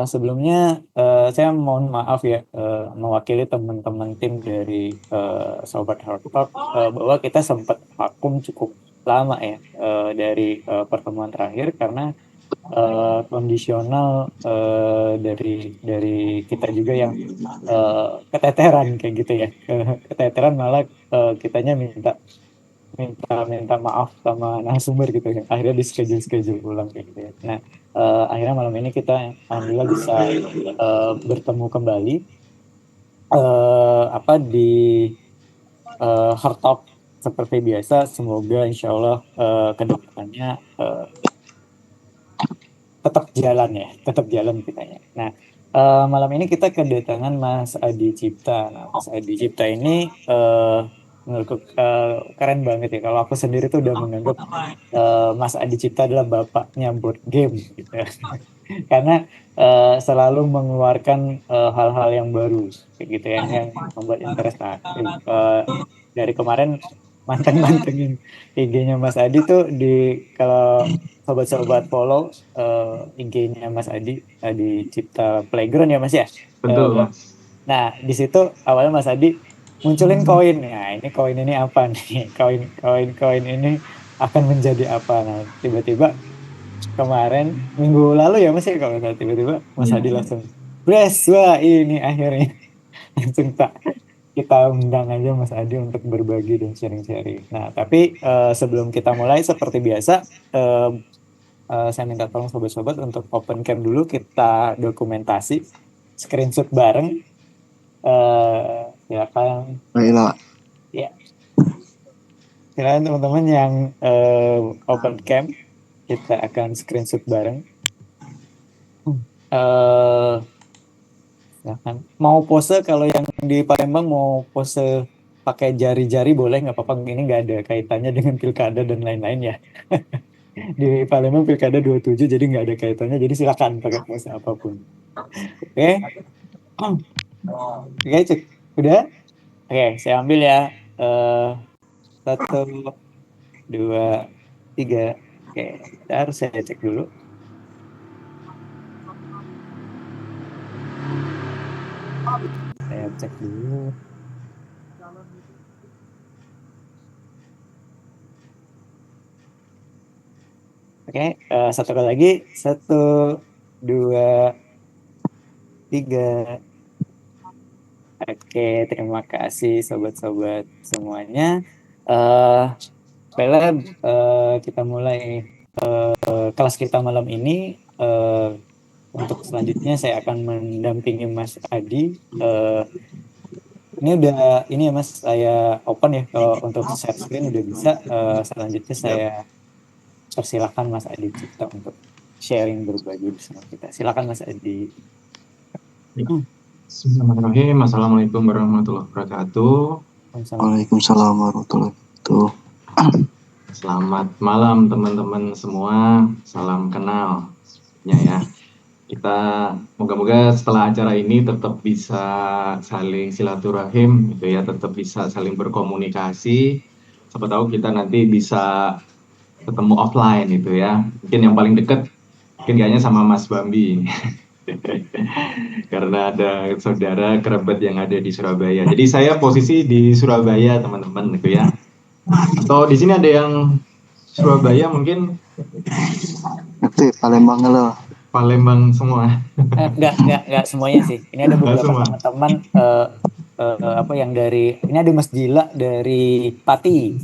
Sebelumnya saya mohon maaf ya mewakili teman-teman tim dari Sobat Hard Talk bahwa kita sempat vakum cukup lama ya dari pertemuan terakhir karena kondisional dari kita juga yang keteteran kayak gitu ya. Keteteran malah kitanya minta minta minta maaf sama narasumber gitu ya. Akhirnya di schedule ulang kayak gitu ya. Nah, akhirnya malam ini kita alhamdulillah bisa bertemu kembali apa di Hard Talk seperti biasa. Semoga insya Allah ke depannya tetap jalan ya, tetap jalan kitanya. Nah, malam ini kita kedatangan Mas Adi Cipta. Nah, Mas Adi Cipta ini menurutku keren banget ya. Kalau aku sendiri tuh udah menganggap Mas Adi Cipta adalah bapaknya board game gitu. Karena selalu mengeluarkan hal-hal yang baru kayak gitu ya, yang membuat interest. Nah, dari kemarin manteng-mantengin IG-nya Mas Adi tuh kalau sobat-sobat follow IG-nya Mas Adi Adi Cipta Playground ya Mas ya. Betul, Eh, Mas. nah di situ awalnya Mas Adi munculin koin. Nah ini koin ini apa nih? Koin ini akan menjadi apa? Nah tiba-tiba kemarin minggu lalu ya Mas ya kalau nggak salah, tiba-tiba Mas Iya, Adi iya. langsung Bless, wah ini akhirnya langsung tak kita undang aja Mas Adi untuk berbagi dan sharing-sharing. Nah tapi sebelum kita mulai seperti biasa eh, saya minta tolong sobat-sobat untuk open cam dulu, kita dokumentasi screenshot bareng. Silakan Baiklah, ya, silakan teman-teman yang open cam, kita akan screenshot bareng. eh Silakan. Mau pose kalau yang di Palembang mau pose pakai jari-jari boleh nggak apa-apa. Ini nggak ada kaitannya dengan pilkada dan lain-lain ya. Di Palembang pilkada 27 jadi nggak ada kaitannya. Jadi silakan pakai pose apapun. Oke, oke cek. Udah? Oke, saya ambil ya. eh Satu, dua, tiga. Oke, bentar saya cek dulu. Saya cek dulu. Oke, satu kali lagi. Satu, dua, tiga. Oke, terima kasih sobat-sobat semuanya. eh Baiklah, kita mulai kelas kita malam ini. Eh, untuk selanjutnya saya akan mendampingi Mas Adi. Eh, ini udah ini ya Mas, saya open ya kalau untuk share screen udah bisa. Selanjutnya saya Siap. persilakan Mas Adi Cipta untuk sharing berbagi bersama kita. Silakan Mas Adi. Hmm, Bismillahirrahmanirrahim. Assalamualaikum warahmatullahi wabarakatuh. Assalamualaikum. Waalaikumsalam warahmatullahi wabarakatuh. Selamat malam teman-teman semua. Salam kenal ya. Kita moga-moga setelah acara ini tetap bisa saling silaturahim gitu ya, tetap bisa saling berkomunikasi. Siapa tahu kita nanti bisa ketemu offline gitu ya. Mungkin yang paling dekat mungkin kayaknya sama Mas Bambi. Karena ada saudara kerabat yang ada di Surabaya. Jadi saya posisi di Surabaya, teman-teman, gitu ya. Atau di sini ada yang Surabaya mungkin Nanti Palembang lo. Palembang semua. Enggak semuanya sih. Ini ada Nggak beberapa semua. teman-teman apa yang dari ini ada Mas Gila dari Pati.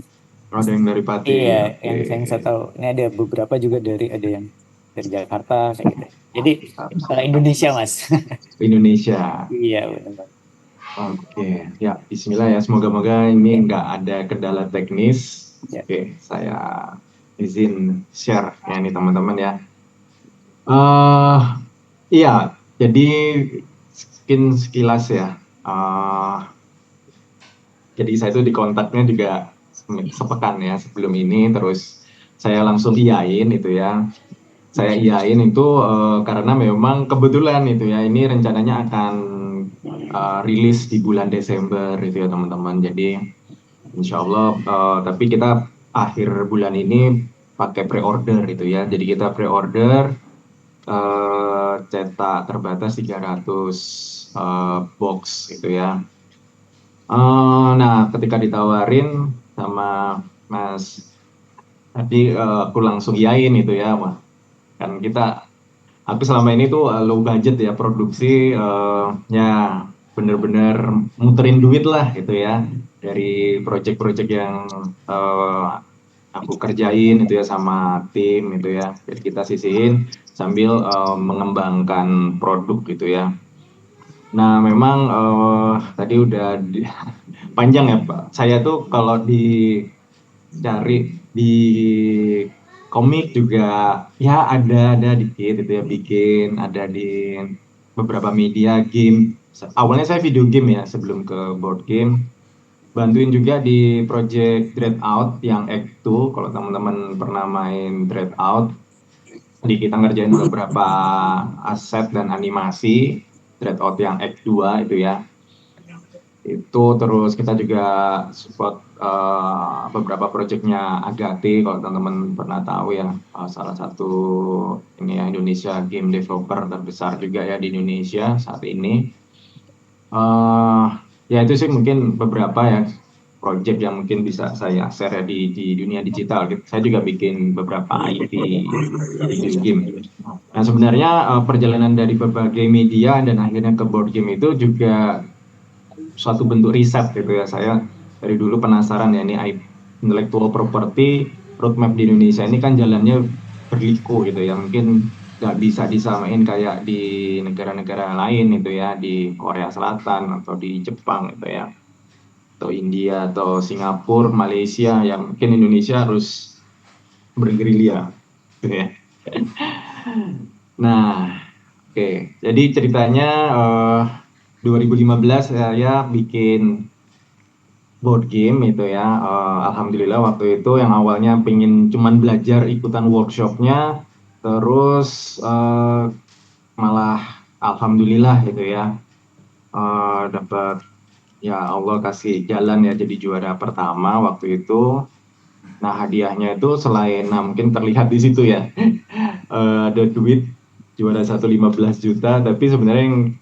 Ada yang dari Pati. Iya, Oke. yang saya tahu. Ini ada beberapa juga ada yang dari Jakarta kayak gitu. Jadi Indonesia Mas. Indonesia. Iya benar. Oke. Ya, Bismillah ya. Semoga-moga ini Ya, nggak ada kendala teknis. ya. Oke, saya izin share ya ini teman-teman ya. eh iya, jadi mungkin sekilas ya. eh jadi saya itu di kontaknya juga sepekan ya sebelum ini, terus saya langsung iyain itu ya. Saya iyain itu karena memang kebetulan itu ya, ini rencananya akan rilis di bulan Desember itu ya teman-teman. Jadi insya Allah, tapi kita akhir bulan ini pakai pre-order itu ya. Jadi kita pre-order cetak terbatas 300 box gitu ya. Nah, ketika ditawarin sama Mas tadi, aku langsung iyain itu ya. Wah, kan aku selama ini tuh low budget ya produksi, ya bener-bener muterin duit lah gitu ya dari project-project yang aku kerjain itu ya sama tim itu ya. Jadi kita sisihin sambil mengembangkan produk gitu ya. Nah, memang tadi udah panjang ya Pak. Saya tuh kalau dicari di komik juga ya ada dikit itu ya bikin, ada di beberapa media game. Awalnya saya video game ya sebelum ke board game. Bantuin juga di project Dreadout yang Act 2 kalau teman-teman pernah main Dreadout. Di kita ngerjain beberapa aset dan animasi Dreadout yang Act 2 itu ya. Itu terus kita juga support beberapa proyeknya Agate kalau teman-teman pernah tahu ya, salah satu ini ya Indonesia game developer terbesar juga ya di Indonesia saat ini. Ya itu sih mungkin beberapa ya project yang mungkin bisa saya share ya di dunia digital. Saya juga bikin beberapa IP video game. Nah sebenarnya perjalanan dari berbagai media dan akhirnya ke board game itu juga suatu bentuk riset gitu ya. Saya dari dulu penasaran ya ini intellectual property roadmap di Indonesia ini kan jalannya berliku gitu ya. Mungkin nggak bisa disamain kayak di negara-negara lain itu ya, di Korea Selatan atau di Jepang gitu ya, atau India atau Singapura, Malaysia, yang mungkin Indonesia harus bergerilya gitu ya. Nah, oke. Jadi ceritanya 2015 saya bikin board game itu ya. Alhamdulillah waktu itu yang awalnya pengen cuman belajar ikutan workshopnya, terus malah alhamdulillah gitu ya, dapat ya Allah kasih jalan ya jadi juara pertama waktu itu. Nah hadiahnya itu selain, nah mungkin terlihat di situ ya, ada duit juara satu 15 juta, tapi sebenarnya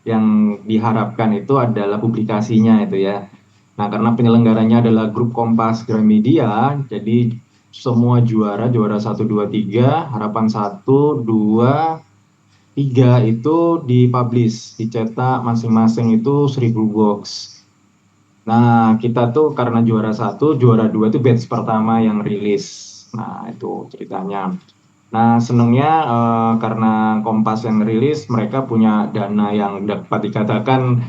yang diharapkan itu adalah publikasinya itu ya. Nah, karena penyelenggaranya adalah grup Kompas Gramedia, jadi semua juara satu 2 3 harapan satu 2 3 itu dipublish, dicetak masing-masing itu 1000 box. Nah, kita tuh karena juara satu, juara dua itu batch pertama yang rilis. Nah, itu ceritanya. Nah, senengnya karena Kompas yang rilis, mereka punya dana yang dapat dikatakan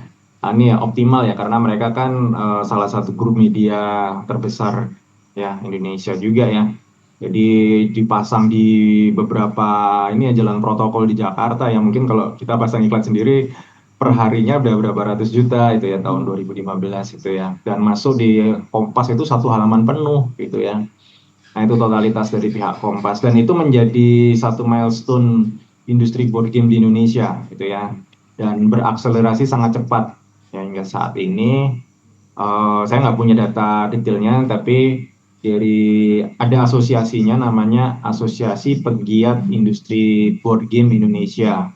ini ya optimal ya, karena mereka kan salah satu grup media terbesar ya Indonesia juga ya. Jadi dipasang di beberapa ini ya jalan protokol di Jakarta ya, mungkin kalau kita pasang iklan sendiri perharinya udah berapa ratus juta itu ya tahun 2015 itu ya, dan masuk di Kompas itu satu halaman penuh gitu ya. Nah itu totalitas dari pihak Kompas, dan itu menjadi satu milestone industri board game di Indonesia gitu ya, dan berakselerasi sangat cepat ya hingga saat ini. Saya nggak punya data detailnya, tapi dari ada asosiasinya namanya Asosiasi Pegiat Industri Board Game Indonesia.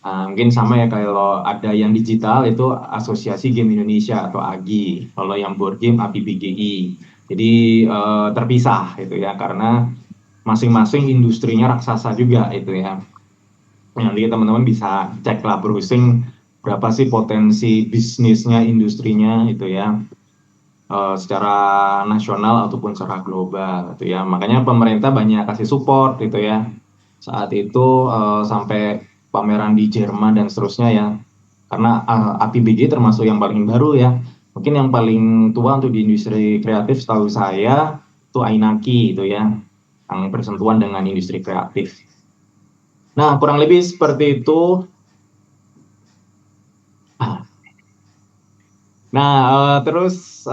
Mungkin sama ya kalau ada yang digital itu Asosiasi Game Indonesia atau AGI, kalau yang board game APBGI. Jadi terpisah itu ya, karena masing-masing industrinya raksasa juga itu ya. Nanti teman-teman bisa cek lah, browsing berapa sih potensi bisnisnya, industrinya itu ya, secara nasional ataupun secara global gitu ya. Makanya pemerintah banyak kasih support gitu ya. Saat itu sampai pameran di Jerman dan seterusnya ya. Karena APBG termasuk yang paling baru ya. Mungkin yang paling tua untuk di industri kreatif setahu saya itu Ainaki itu ya, yang bersentuhan dengan industri kreatif. Nah, kurang lebih seperti itu. Nah, terus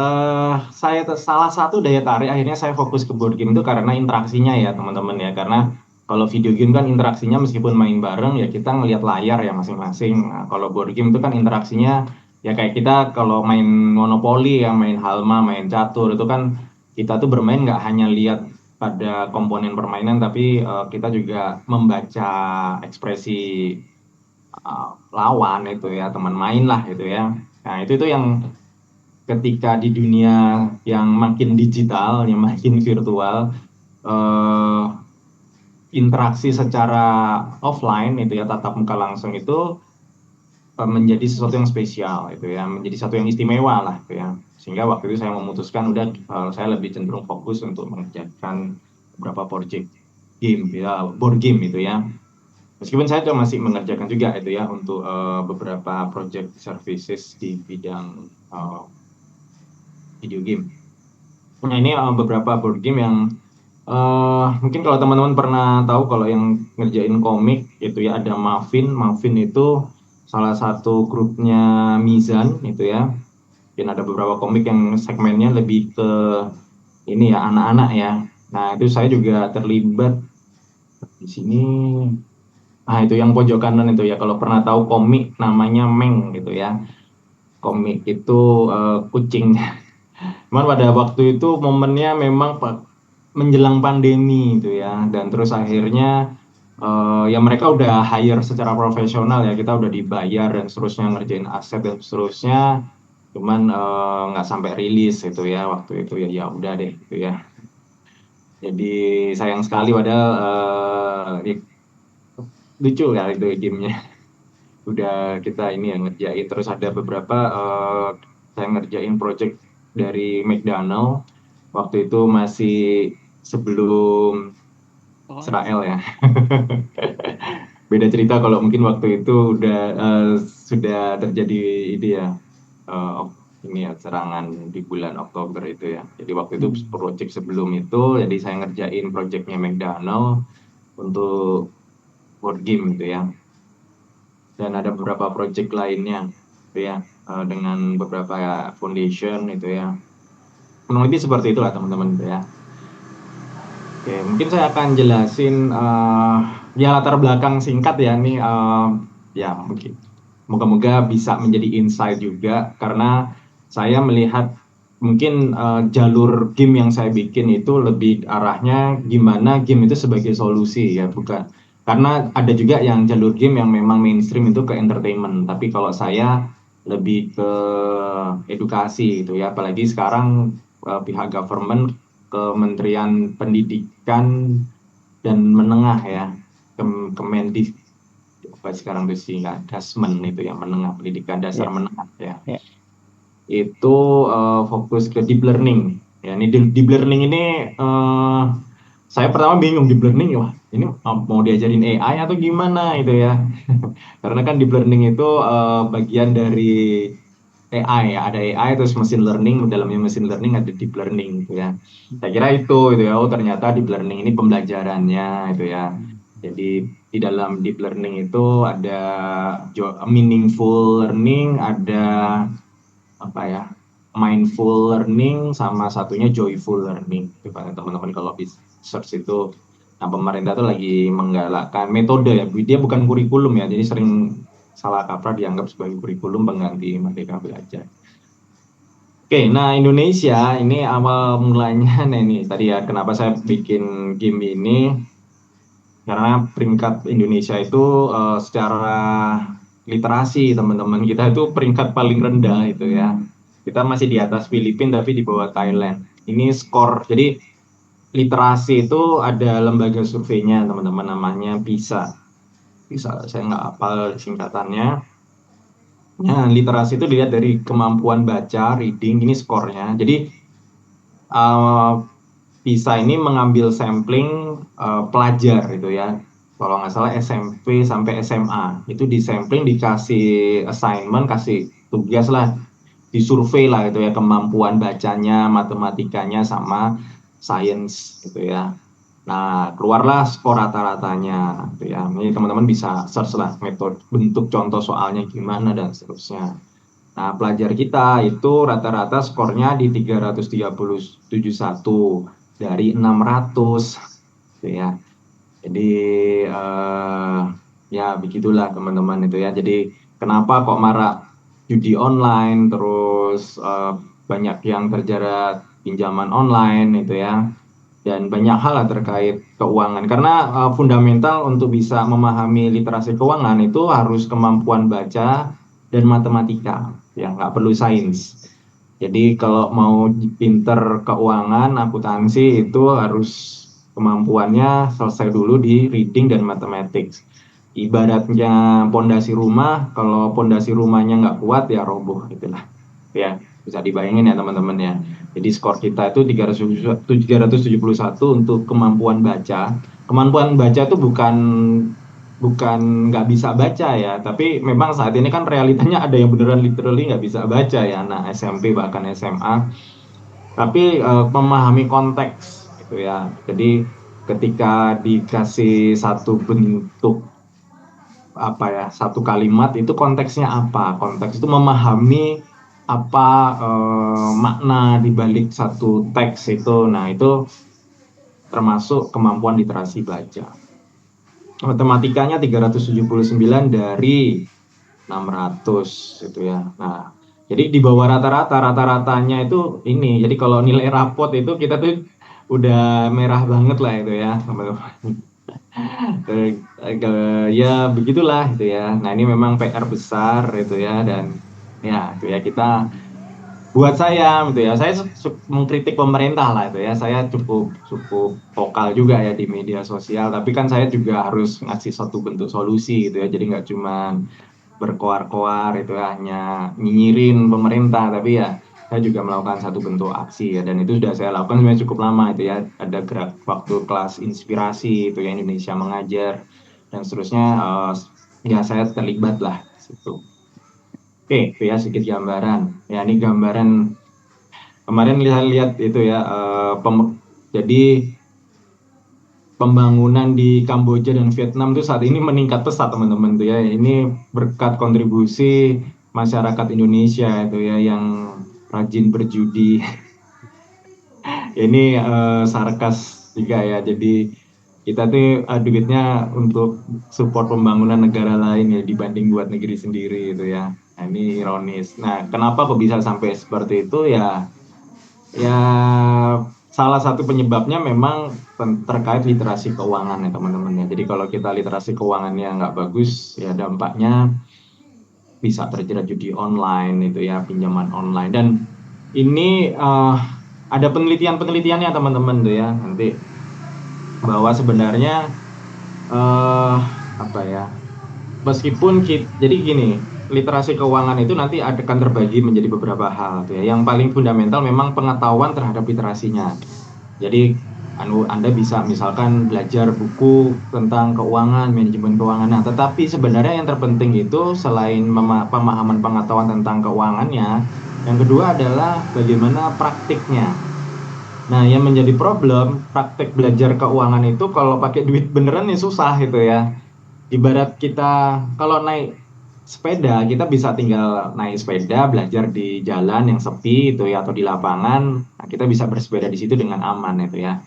saya salah satu daya tarik akhirnya saya fokus ke board game itu karena interaksinya ya teman-teman ya. Karena kalau video game kan interaksinya meskipun main bareng ya kita ngelihat layar ya masing-masing. Nah, kalau board game itu kan interaksinya ya kayak kita kalau main monopoli ya, main halma, main catur itu kan kita tuh bermain nggak hanya lihat pada komponen permainan, tapi kita juga membaca ekspresi lawan itu ya, teman main lah itu ya. Nah itu yang ketika di dunia yang makin digital, yang makin virtual, eh, interaksi secara offline itu ya, tatap muka langsung itu menjadi sesuatu yang spesial itu ya, menjadi sesuatu yang istimewa lah itu ya. Sehingga waktu itu saya memutuskan udah saya lebih cenderung fokus untuk mengerjakan beberapa project game ya, board game itu ya. Meskipun saya masih mengerjakan juga itu ya untuk beberapa project services di bidang video game. Nah ini beberapa board game yang mungkin kalau teman-teman pernah tahu, kalau yang ngerjain komik itu ya, ada Muffin. Muffin itu salah satu grupnya Mizan itu ya. Mungkin ada beberapa komik yang segmennya lebih ke ini ya, anak-anak ya. Nah itu saya juga terlibat di sini. Nah itu yang pojok kanan itu ya, kalau pernah tahu komik namanya Meng gitu ya. Komik itu kucing. Cuman pada waktu itu momennya memang menjelang pandemi itu ya, dan terus akhirnya ya mereka udah hire secara profesional ya, kita udah dibayar dan seterusnya, ngerjain aset dan seterusnya, cuman nggak sampai rilis itu ya waktu itu ya, ya udah deh gitu ya. Jadi sayang sekali, padahal lucu ya itu gamenya. Udah kita ini yang ngerjain, terus ada beberapa saya ngerjain project dari McDonald waktu itu masih sebelum Israel ya. Beda cerita kalau mungkin waktu itu udah sudah terjadi ini ya, eh, ini ya, serangan di bulan Oktober itu ya. Jadi waktu itu project sebelum itu, jadi saya ngerjain projectnya McDonald untuk board game gitu ya. Dan ada beberapa project lainnya gitu ya, dengan beberapa foundation itu ya. Kurang lebih seperti itulah teman-teman gitu ya. Oke, mungkin saya akan jelasin ya latar belakang singkat ya nih, ya mungkin moga-moga bisa menjadi insight juga, karena saya melihat mungkin jalur game yang saya bikin itu lebih arahnya gimana game itu sebagai solusi ya, bukan, karena ada juga yang jalur game yang memang mainstream itu ke entertainment, tapi kalau saya lebih ke edukasi itu ya, apalagi sekarang pihak government, Kementerian Pendidikan dan Menengah ya, Kemendik apa sekarang itu sih, nggak, Dasmen itu yang menengah, pendidikan dasar menengah ya. Itu fokus ke deep learning ya. Ini deep learning ini saya pertama bingung, deep learning wah ini mau diajarin AI atau gimana itu ya. Karena kan deep learning itu bagian dari AI ya, ada AI terus machine learning, dalamnya machine learning ada deep learning gitu ya. Saya kira itu ya, oh ternyata deep learning ini pembelajarannya itu ya. Jadi di dalam deep learning itu ada meaningful learning, ada apa ya, mindful learning, sama satunya joyful learning. Teman-teman kalau bisa search itu, nah pemerintah tuh lagi menggalakkan metode ya, dia bukan kurikulum ya, jadi sering salah kaprah dianggap sebagai kurikulum pengganti Merdeka Belajar. Oke, nah Indonesia ini awal mulanya, nah ini tadi ya kenapa saya bikin game ini, karena peringkat Indonesia itu secara literasi teman-teman kita itu peringkat paling rendah itu ya. Kita masih di atas Filipina tapi di bawah Thailand. Ini skor. Jadi literasi itu ada lembaga surveinya teman-teman, namanya PISA. PISA saya nggak hafal singkatannya. Nah, literasi itu dilihat dari kemampuan baca, reading, ini skornya. Jadi PISA ini mengambil sampling pelajar itu ya. Kalau nggak salah SMP sampai SMA. Itu di sampling, dikasih assignment, kasih tugas lah, disurvei lah gitu ya, kemampuan bacanya, matematikanya, sama sains gitu ya. Nah, keluarlah skor rata-ratanya gitu ya. Ini teman-teman bisa search lah metode, bentuk contoh soalnya gimana dan seterusnya. Nah, pelajar kita itu rata-rata skornya di 337 dari 600 gitu ya. Jadi ya begitulah teman-teman itu ya. Jadi kenapa kok marak judi online, terus banyak yang terjerat pinjaman online itu ya. dan banyak hal lah terkait keuangan. Karena fundamental untuk bisa memahami literasi keuangan itu harus kemampuan baca dan matematika, ya nggak perlu sains. Jadi kalau mau pinter keuangan, akuntansi itu harus kemampuannya selesai dulu di reading dan mathematics. Ibaratnya pondasi rumah, kalau pondasi rumahnya nggak kuat ya roboh gitulah. Ya, bisa dibayangin ya teman-teman ya. Jadi skor kita itu 371 untuk kemampuan baca. Kemampuan baca itu bukan bukan nggak bisa baca ya, tapi memang saat ini kan realitanya ada yang beneran literally nggak bisa baca ya, anak SMP bahkan SMA. Tapi memahami konteks gitu ya. Jadi ketika dikasih satu bentuk apa ya, satu kalimat itu konteksnya apa? Konteks itu memahami apa makna di balik satu teks itu. Nah, itu termasuk kemampuan literasi baca. Matematikanya 379 dari 600 gitu ya. Nah, jadi di bawah rata-ratanya itu ini. Jadi kalau nilai rapot itu kita tuh udah merah banget lah itu ya, teman-teman. Ya begitulah itu ya. Nah, ini memang PR besar itu ya, dan ya itu ya kita buat saya gitu ya. Saya mengkritik pemerintah lah itu ya. Saya cukup cukup vokal juga ya di media sosial, tapi kan saya juga harus ngasih satu bentuk solusi gitu ya. Jadi nggak cuma berkoar-koar itu ya, hanya nyinyirin pemerintah, tapi ya saya juga melakukan satu bentuk aksi ya, dan itu sudah saya lakukan sebenarnya cukup lama itu ya. Ada gerak waktu kelas inspirasi itu ya, Indonesia mengajar dan seterusnya, ya saya terlibat lah situ. Oke, itu ya sedikit gambaran. Ya ini gambaran kemarin lihat-lihat itu ya, jadi pembangunan di Kamboja dan Vietnam itu saat ini meningkat pesat teman-teman tuh ya. Ini berkat kontribusi masyarakat Indonesia itu ya yang rajin berjudi. Ini sarkas juga ya. Jadi kita tuh duitnya untuk support pembangunan negara lain ya dibanding buat negeri sendiri itu ya. Nah, ini ironis. Nah, kenapa kok bisa sampai seperti itu ya? Ya, salah satu penyebabnya memang terkait literasi keuangan ya teman-teman ya. Jadi kalau kita literasi keuangannya nggak bagus, ya dampaknya bisa terjerat judi online itu ya, pinjaman online. Dan ini ada penelitiannya teman-teman tuh ya, nanti bahwa sebenarnya apa ya, meskipun jadi gini, literasi keuangan itu nanti akan terbagi menjadi beberapa hal tuh ya. Yang paling fundamental memang pengetahuan terhadap literasinya. Jadi Anda bisa misalkan belajar buku tentang keuangan, manajemen keuangan. Nah, tetapi sebenarnya yang terpenting itu selain pemahaman pengetahuan tentang keuangannya, yang kedua adalah bagaimana praktiknya. Nah, yang menjadi problem praktik belajar keuangan itu kalau pakai duit beneran ya susah gitu ya. Ibarat kita kalau naik sepeda, kita bisa tinggal naik sepeda, belajar di jalan yang sepi itu ya, atau di lapangan. Nah, kita bisa bersepeda di situ dengan aman itu ya.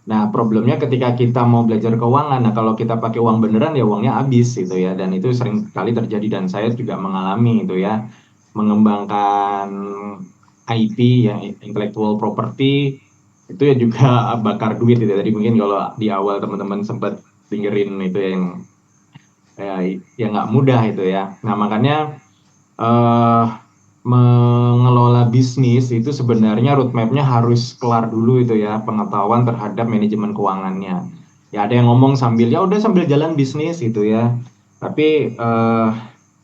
Nah, problemnya ketika kita mau belajar keuangan, nah kalau kita pakai uang beneran ya uangnya habis gitu ya, dan itu sering kali terjadi dan saya juga mengalami itu ya, mengembangkan IP ya, intellectual property itu ya juga bakar duit gitu. Tadi mungkin kalau di awal teman-teman sempat dengerin itu yang ya nggak mudah itu ya. Nah, makanya eh, mengelola bisnis itu sebenarnya roadmap-nya harus kelar dulu itu ya, pengetahuan terhadap manajemen keuangannya. Ya ada yang ngomong sambil ya udah sambil jalan bisnis gitu ya. Tapi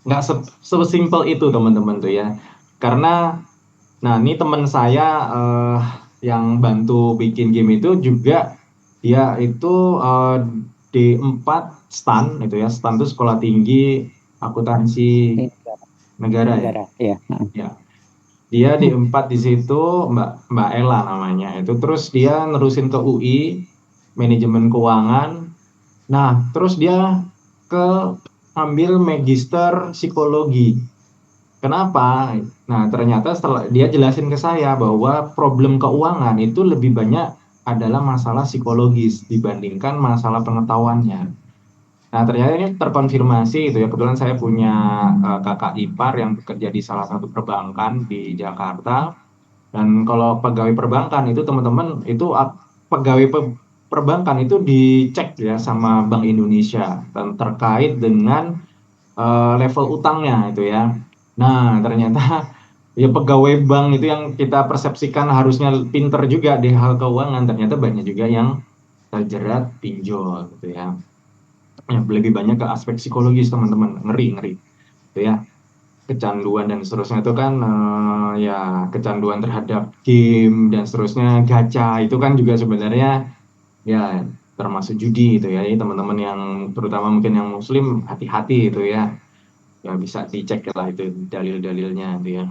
nggak sesimpel itu teman-teman tuh ya. Karena nah ini teman saya yang bantu bikin game itu juga dia itu D4 STAN itu ya. STAN itu sekolah tinggi akuntansi negara ya. Negara, ya. Ya, dia D4 di situ, Mbak Ella namanya itu. Terus dia nerusin ke UI manajemen keuangan. Nah, terus dia ke ambil magister psikologi. Kenapa? Nah, ternyata setelah dia jelasin ke saya bahwa problem keuangan itu lebih banyak adalah masalah psikologis dibandingkan masalah pengetahuannya. Nah, ternyata ini terkonfirmasi itu ya. Kebetulan saya punya kakak ipar yang bekerja di salah satu perbankan di Jakarta. Dan kalau pegawai perbankan itu teman-teman itu perbankan itu dicek ya sama Bank Indonesia terkait dengan level utangnya itu ya. Nah, ternyata ya pegawai bank itu yang kita persepsikan harusnya pinter juga di hal keuangan, ternyata banyak juga yang terjerat pinjol gitu ya. Ya, lebih banyak ke aspek psikologis teman-teman, ngeri gitu ya. Kecanduan dan seterusnya itu kan ya kecanduan terhadap game dan seterusnya, gacha itu kan juga sebenarnya ya termasuk judi itu ya. Jadi teman-teman yang terutama mungkin yang muslim hati-hati itu ya. Ya bisa dicek lah itu dalil-dalilnya itu ya.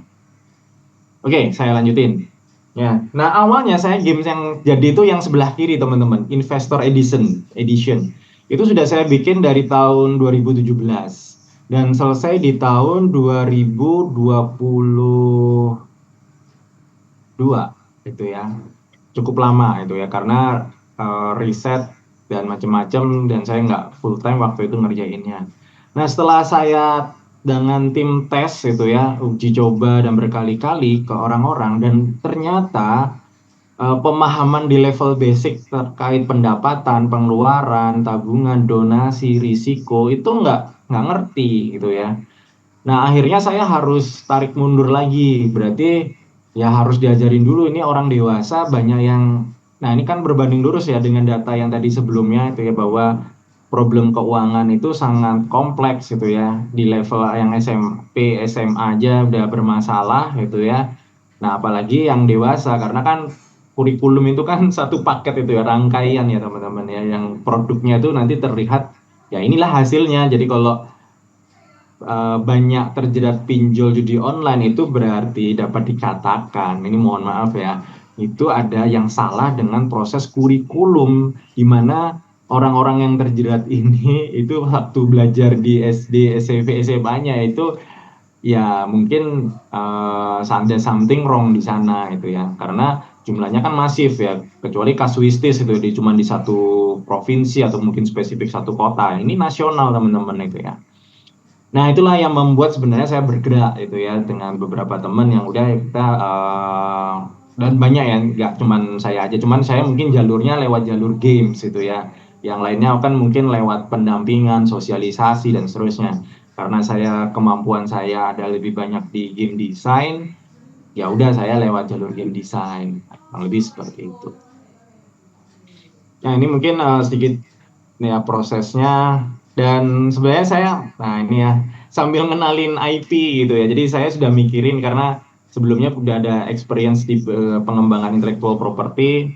Oke, saya lanjutin. Ya, nah awalnya saya games yang jadi itu yang sebelah kiri teman-teman, Investor Edition. Itu sudah saya bikin dari tahun 2017 dan selesai di tahun 2022 itu ya. Cukup lama itu ya karena riset dan macam-macam dan saya nggak full time waktu itu ngerjainnya. Nah, setelah saya dengan tim tes itu ya, uji coba dan berkali-kali ke orang-orang dan ternyata pemahaman di level basic terkait pendapatan, pengeluaran, tabungan, donasi, risiko itu nggak ngerti gitu ya. Nah, akhirnya saya harus tarik mundur lagi. Berarti ya harus diajarin dulu ini orang dewasa banyak yang nah ini kan berbanding lurus ya dengan data yang tadi sebelumnya itu ya bahwa problem keuangan itu sangat kompleks gitu ya. Di level yang SMP, SMA aja udah bermasalah gitu ya. Nah, apalagi yang dewasa karena kan kurikulum itu kan satu paket itu ya, rangkaian ya teman-teman ya yang produknya itu nanti terlihat ya inilah hasilnya. Jadi kalau banyak terjerat pinjol judi online itu berarti dapat dikatakan, ini mohon maaf ya, itu ada yang salah dengan proses kurikulum di mana orang-orang yang terjerat ini itu waktu belajar di SD, SMP, SMA-nya itu ya mungkin ada something wrong di sana itu ya, karena jumlahnya kan masif ya, kecuali kasuistis itu cuma di satu provinsi atau mungkin spesifik satu kota, ini nasional teman-teman itu ya. Nah, itulah yang membuat sebenarnya saya bergerak itu ya dengan beberapa teman yang udah kita dan banyak ya, nggak cuman saya aja, cuman saya mungkin jalurnya lewat jalur games itu ya. Yang lainnya kan mungkin lewat pendampingan, sosialisasi dan seterusnya. Karena saya kemampuan saya ada lebih banyak di game design, ya udah saya lewat jalur game design. Kurang lebih seperti itu. Nah, ini mungkin sedikit ya prosesnya dan sebenarnya saya nah ini ya sambil ngenalin IP gitu ya. Jadi saya sudah mikirin karena sebelumnya udah ada experience di pengembangan intellectual property.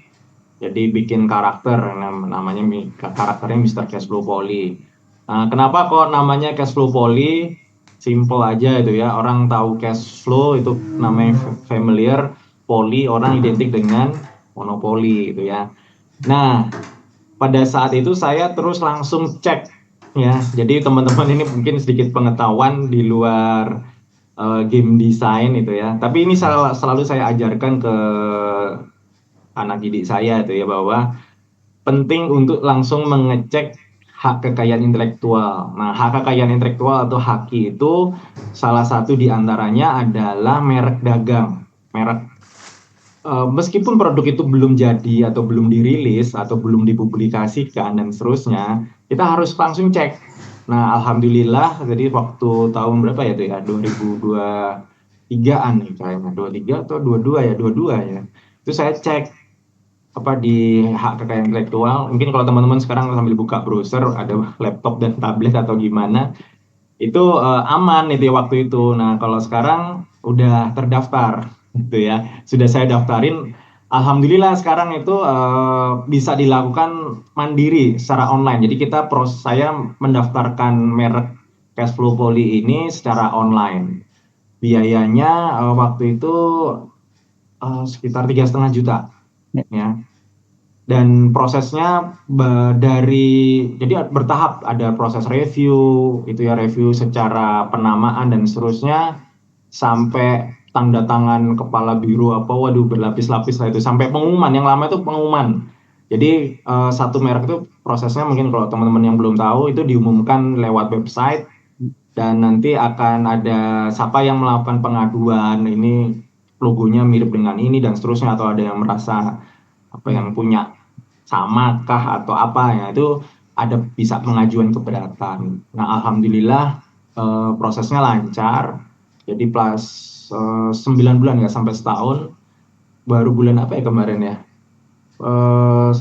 Jadi bikin karakter namanya karakternya Mr. Cashflow Poly. Nah, kenapa kok namanya Cashflow Poly? Simple aja itu ya. Orang tahu cash flow itu namanya familiar, poly orang identik dengan monopoli gitu ya. Nah, pada saat itu saya terus langsung cek ya. Jadi teman-teman ini mungkin sedikit pengetahuan di luar game design itu ya. Tapi ini selalu saya ajarkan ke anak didik saya itu ya bahwa penting untuk langsung mengecek hak kekayaan intelektual. Nah, hak kekayaan intelektual atau haki itu salah satu diantaranya adalah merek dagang, merek meskipun produk itu belum jadi atau belum dirilis atau belum dipublikasikan dan seterusnya, kita harus langsung cek. Nah, alhamdulillah, jadi waktu tahun berapa ya itu ya, 2023-an nih kayaknya, 23 atau 22 ya, 22 ya. Itu saya cek apa di hak kekayaan intelektual. Mungkin kalau teman-teman sekarang sambil buka browser, ada laptop dan tablet atau gimana, itu aman itu ya waktu itu. Nah, kalau sekarang udah terdaftar gitu ya. Sudah saya daftarin. Alhamdulillah sekarang itu bisa dilakukan mandiri secara online. Jadi saya mendaftarkan merek Cashflow Poly ini secara online. Biayanya waktu itu sekitar 3,5 juta ya. Dan prosesnya jadi bertahap, ada proses review itu ya, review secara penamaan dan seterusnya sampai tanda tangan kepala biro apa, waduh berlapis-lapis lah itu sampai pengumuman. Yang lama itu pengumuman. Jadi satu merek itu prosesnya mungkin kalau teman-teman yang belum tahu itu diumumkan lewat website dan nanti akan ada siapa yang melakukan pengaduan, ini logonya mirip dengan ini dan seterusnya, atau ada yang merasa apa yang punya sama kah atau apa ya, itu ada bisa pengajuan keberatan. Nah, alhamdulillah prosesnya lancar. Jadi plus 9 bulan nggak sampai setahun, baru bulan apa ya kemarin ya, eh,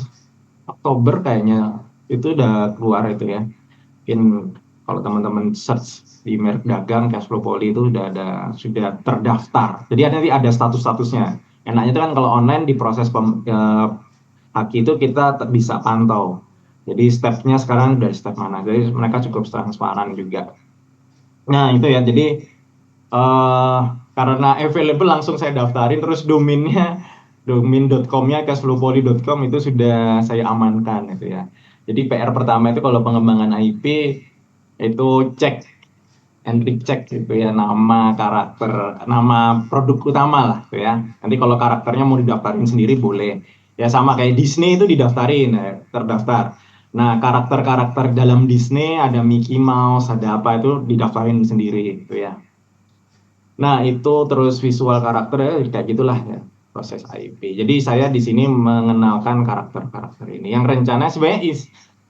Oktober kayaknya itu udah keluar itu ya. Mungkin kalau teman-teman search di merek dagang Cashflow Poly itu sudah terdaftar. Jadi nanti ada status-statusnya. Enaknya itu kan kalau online di proses Haki itu kita bisa pantau. Jadi stepnya sekarang dari step mana. Jadi mereka cukup transparan juga. Nah itu ya. Jadi karena available langsung saya daftarin, terus domain.com-nya cashflowpoly.com itu sudah saya amankan itu ya. Jadi PR pertama itu kalau pengembangan IP itu cek and recheck gitu ya, nama karakter, nama produk utama lah gitu ya. Nanti kalau karakternya mau didaftarin sendiri boleh. Ya sama kayak Disney itu didaftarin, ya, terdaftar. Nah, karakter-karakter dalam Disney ada Mickey Mouse, ada apa itu didaftarin sendiri gitu ya. Nah, itu terus visual karakter ya, kayak gitulah ya proses IP. Jadi saya di sini mengenalkan karakter-karakter ini. Yang rencana sebenarnya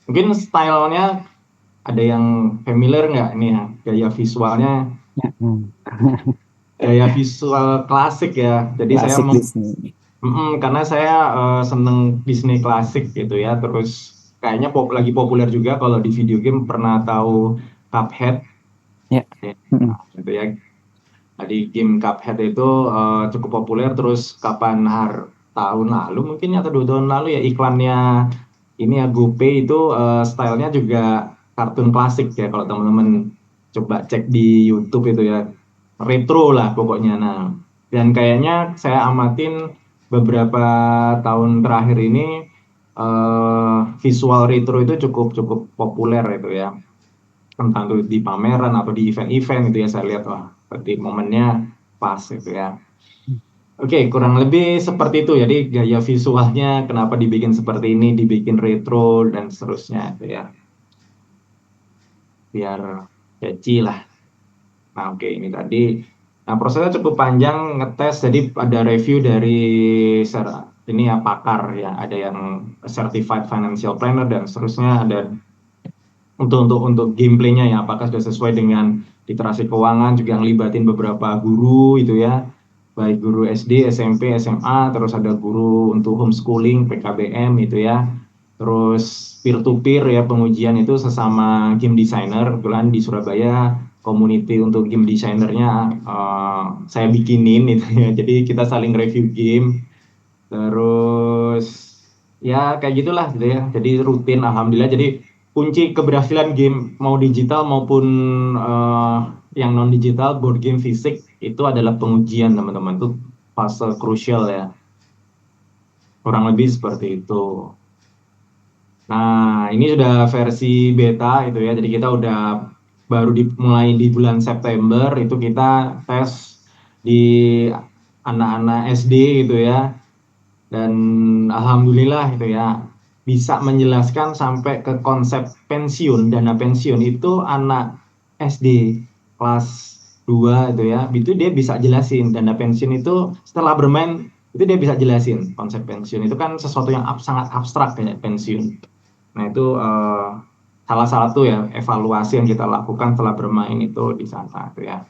mungkin stylenya ada yang familiar nggak ini ya, Hmm. gaya visual klasik ya. Jadi saya Klasik Disney. karena saya seneng Disney klasik gitu ya. Terus kayaknya lagi populer juga kalau di video game, pernah tahu Cuphead Ya. ya, Hmm. gitu ya. Di game Cuphead itu cukup populer. Terus tahun lalu mungkin atau 2 tahun lalu ya, iklannya ini ya GoPay itu stylenya juga kartun klasik ya, kalau teman-teman coba cek di YouTube itu ya, retro lah pokoknya. Nah, dan kayaknya saya amatin beberapa tahun terakhir ini visual retro itu cukup cukup populer itu ya, entah itu di pameran atau di event-event itu ya, saya lihat wah berarti momennya pas itu ya. Oke, kurang lebih seperti itu. Jadi gaya visualnya kenapa dibikin seperti ini, dibikin retro dan seterusnya itu ya. Biar catchy lah. Nah, oke, ini tadi. Nah, prosesnya cukup panjang ngetes. Jadi ada review dari ini ya, pakar ya. Ada yang certified financial planner dan seterusnya. Ada untuk gameplaynya ya, apakah sudah sesuai dengan literasi keuangan, juga ngelibatin beberapa guru itu ya, baik guru SD, SMP, SMA, terus ada guru untuk homeschooling, PKBM itu ya, terus peer to peer ya, pengujian itu sesama game designer. Kebetulan di Surabaya community untuk game designernya saya bikinin itu ya, jadi kita saling review game. Terus ya kayak gitulah gitu ya. Jadi rutin, alhamdulillah. Jadi kunci keberhasilan game mau digital maupun yang non digital, board game fisik, itu adalah pengujian teman-teman. Itu fase krusial ya. Kurang lebih seperti itu. Nah, ini sudah versi beta itu ya. Jadi kita udah baru mulai di bulan September itu kita tes di anak-anak SD gitu ya. Dan alhamdulillah itu ya, bisa menjelaskan sampai ke konsep pensiun, dana pensiun itu anak SD kelas 2 itu ya, itu dia bisa jelasin dana pensiun itu setelah bermain, itu dia bisa jelasin konsep pensiun itu kan sesuatu yang sangat abstrak kayak pensiun. Nah itu salah satu ya evaluasi yang kita lakukan setelah bermain itu di sana itu ya.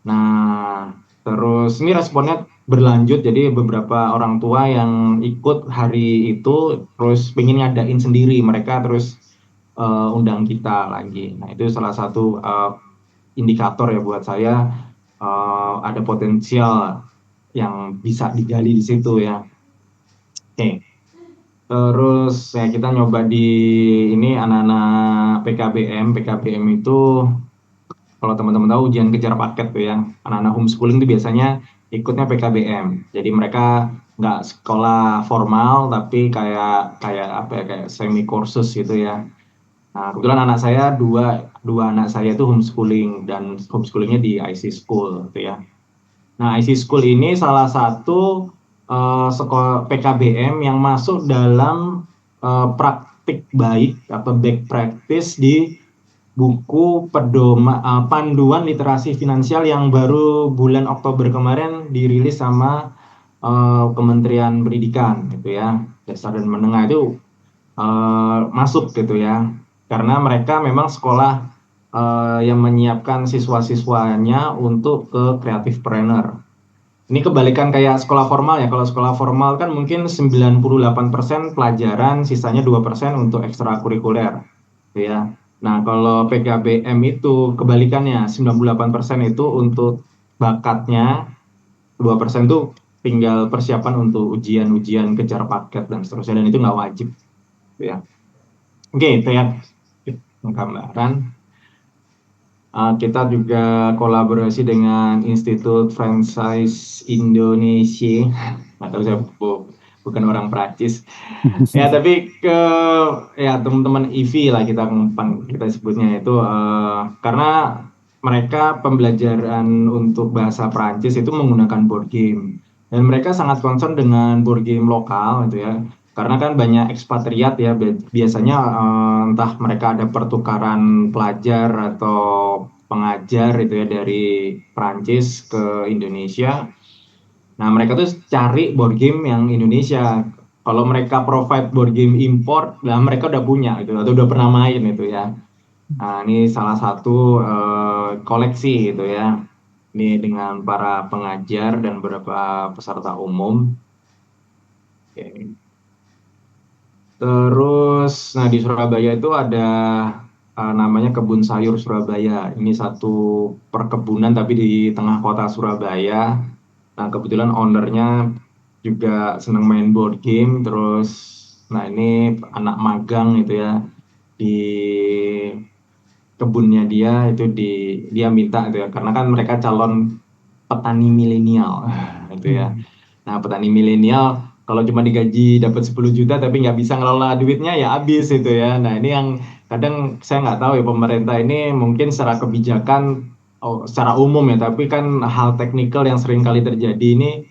Nah, terus ini responnya berlanjut, jadi beberapa orang tua yang ikut hari itu terus pengen ngadain sendiri, mereka terus undang kita lagi. Nah, itu salah satu indikator ya buat saya ada potensial yang bisa digali di situ ya. Oke. Terus ya kita nyoba di ini anak-anak PKBM itu, kalau teman-teman tahu ujian kejar paket tuh ya, anak-anak homeschooling itu biasanya ikutnya PKBM. Jadi mereka nggak sekolah formal tapi kayak kayak apa ya, kayak semi kursus gitu ya. Nah, kebetulan anak saya dua anak saya itu homeschooling, dan homeschoolingnya di IC School gitu ya. Nah, IC School ini salah satu sekolah PKBM yang masuk dalam praktik baik atau back practice di buku panduan literasi finansial yang baru bulan Oktober kemarin dirilis sama Kementerian Pendidikan gitu ya, dasar dan menengah itu masuk gitu ya, karena mereka memang sekolah yang menyiapkan siswa-siswanya untuk ke creativepreneur. Ini kebalikan kayak sekolah formal ya. Kalau sekolah formal kan mungkin 98% pelajaran, sisanya 2% untuk ekstrakurikuler, gitu ya. Nah, kalau PKBM itu kebalikannya, 98% itu untuk bakatnya, 2% itu tinggal persiapan untuk ujian-ujian kejar paket dan seterusnya, dan itu nggak wajib, gitu ya. Oke, itu ya gambaran. Kita juga kolaborasi dengan Institut Franchise Indonesia. Nggak tahu, saya bukan orang Prancis. Ya, tapi ya teman-teman EV lah kita sebutnya itu, karena mereka pembelajaran untuk bahasa Prancis itu menggunakan board game, dan mereka sangat concern dengan board game lokal gitu ya. Karena kan banyak ekspatriat ya, biasanya entah mereka ada pertukaran pelajar atau pengajar itu ya dari Prancis ke Indonesia. Nah, mereka tuh cari board game yang Indonesia. Kalau mereka provide board game import, nah mereka udah punya gitu atau udah pernah main itu ya. Nah, ini salah satu koleksi gitu ya. Ini dengan para pengajar dan beberapa peserta umum. Oke. Terus, nah di Surabaya itu ada namanya Kebun Sayur Surabaya. Ini satu perkebunan tapi di tengah kota Surabaya. Nah, kebetulan ownernya juga senang main board game. Terus, nah ini anak magang gitu ya, di kebunnya dia itu dia minta gitu ya, karena kan mereka calon petani milenial gitu ya. Nah, petani milenial kalau cuma digaji dapat 10 juta tapi nggak bisa ngelola duitnya ya habis itu ya. Nah, ini yang kadang saya nggak tahu ya, pemerintah ini mungkin secara kebijakan secara umum ya, tapi kan hal teknikal yang sering kali terjadi ini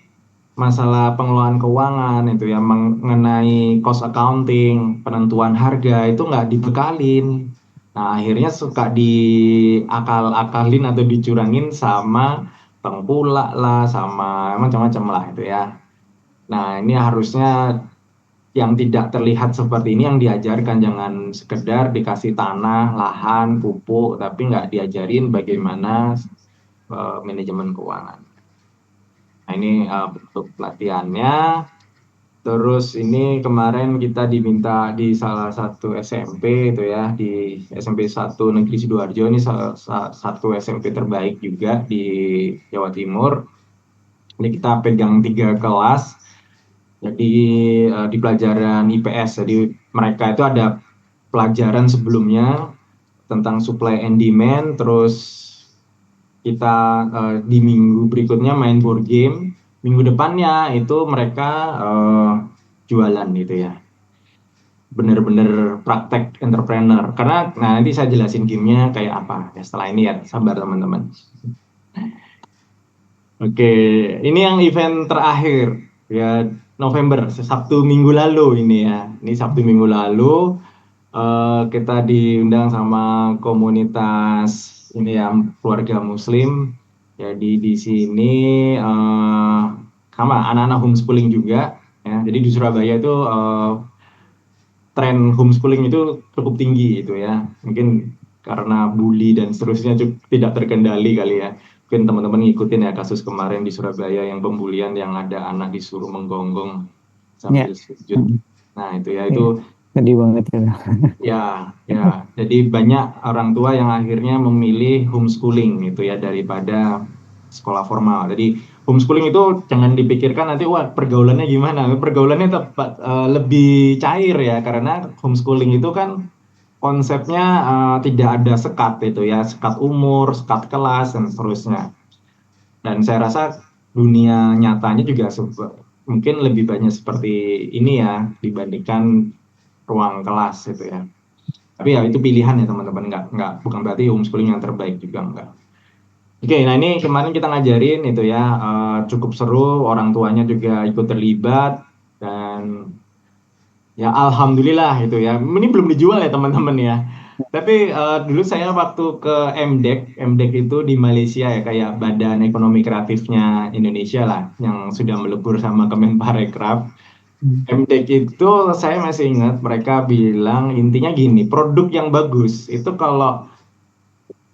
masalah pengelolaan keuangan itu ya, mengenai cost accounting, penentuan harga itu nggak dibekalin. Nah, akhirnya suka diakal-akalin atau dicurangin sama tengkulak lah, sama macam-macam lah itu ya. Nah, ini harusnya yang tidak terlihat seperti ini yang diajarkan, jangan sekedar dikasih tanah, lahan, pupuk, tapi nggak diajarin bagaimana manajemen keuangan. Nah, ini bentuk pelatihannya. Terus ini kemarin kita diminta di salah satu SMP itu ya, di SMP 1 Negeri Sidoarjo, ini satu SMP terbaik juga di Jawa Timur. Ini kita pegang 3 kelas. Jadi di pelajaran IPS, jadi mereka itu ada pelajaran sebelumnya tentang supply and demand, terus kita di minggu berikutnya main board game, minggu depannya itu mereka jualan gitu ya, bener-bener praktek entrepreneur. Karena nah nanti saya jelasin gamenya kayak apa ya setelah ini ya, sabar teman-teman. Oke, ini yang event terakhir ya, November, Sabtu minggu lalu ini ya. Ini Sabtu minggu lalu kita diundang sama komunitas ini ya, keluarga Muslim. Jadi di sini sama anak-anak homeschooling juga ya. Jadi di Surabaya itu tren homeschooling itu cukup tinggi itu ya. Mungkin karena bully dan seterusnya tidak terkendali kali ya. Mungkin teman-teman ngikutin ya kasus kemarin di Surabaya yang pembulian, yang ada anak disuruh menggonggong Ya, sambil sujud. Nah, itu ya, itu sedih banget ya. ya. Jadi banyak orang tua yang akhirnya memilih homeschooling itu ya daripada sekolah formal. Jadi homeschooling itu jangan dipikirkan nanti wah pergaulannya gimana. Pergaulannya tepat lebih cair ya, karena homeschooling itu kan konsepnya tidak ada sekat itu ya, sekat umur, sekat kelas dan seterusnya. Dan saya rasa dunia nyatanya juga mungkin lebih banyak seperti ini ya dibandingkan ruang kelas itu ya. Tapi ya itu pilihan ya teman-teman, nggak bukan berarti homeschooling yang terbaik juga enggak. Oke, nah ini kemarin kita ngajarin itu ya, cukup seru, orang tuanya juga ikut terlibat, dan Ya alhamdulillah itu ya. Ini belum dijual ya teman-teman ya. Tapi dulu saya waktu ke MDEC itu di Malaysia ya, kayak Badan Ekonomi Kreatifnya Indonesia lah, yang sudah melebur sama Kemenparekraf. Hmm. MDEC itu saya masih ingat mereka bilang intinya gini, produk yang bagus itu kalau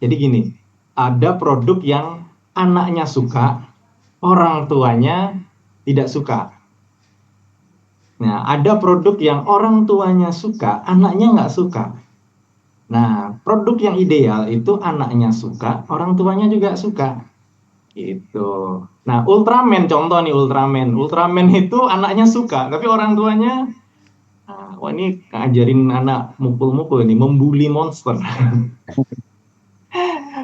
jadi gini, ada produk yang anaknya suka, orang tuanya tidak suka. Nah, ada produk yang orang tuanya suka, anaknya nggak suka. Nah, produk yang ideal itu anaknya suka, orang tuanya juga suka. Gitu. Nah, Ultraman contoh nih Ultraman. Ultraman itu anaknya suka, tapi orang tuanya, nah, wah ini ngajarin anak mukul-mukul ini, membuli monster.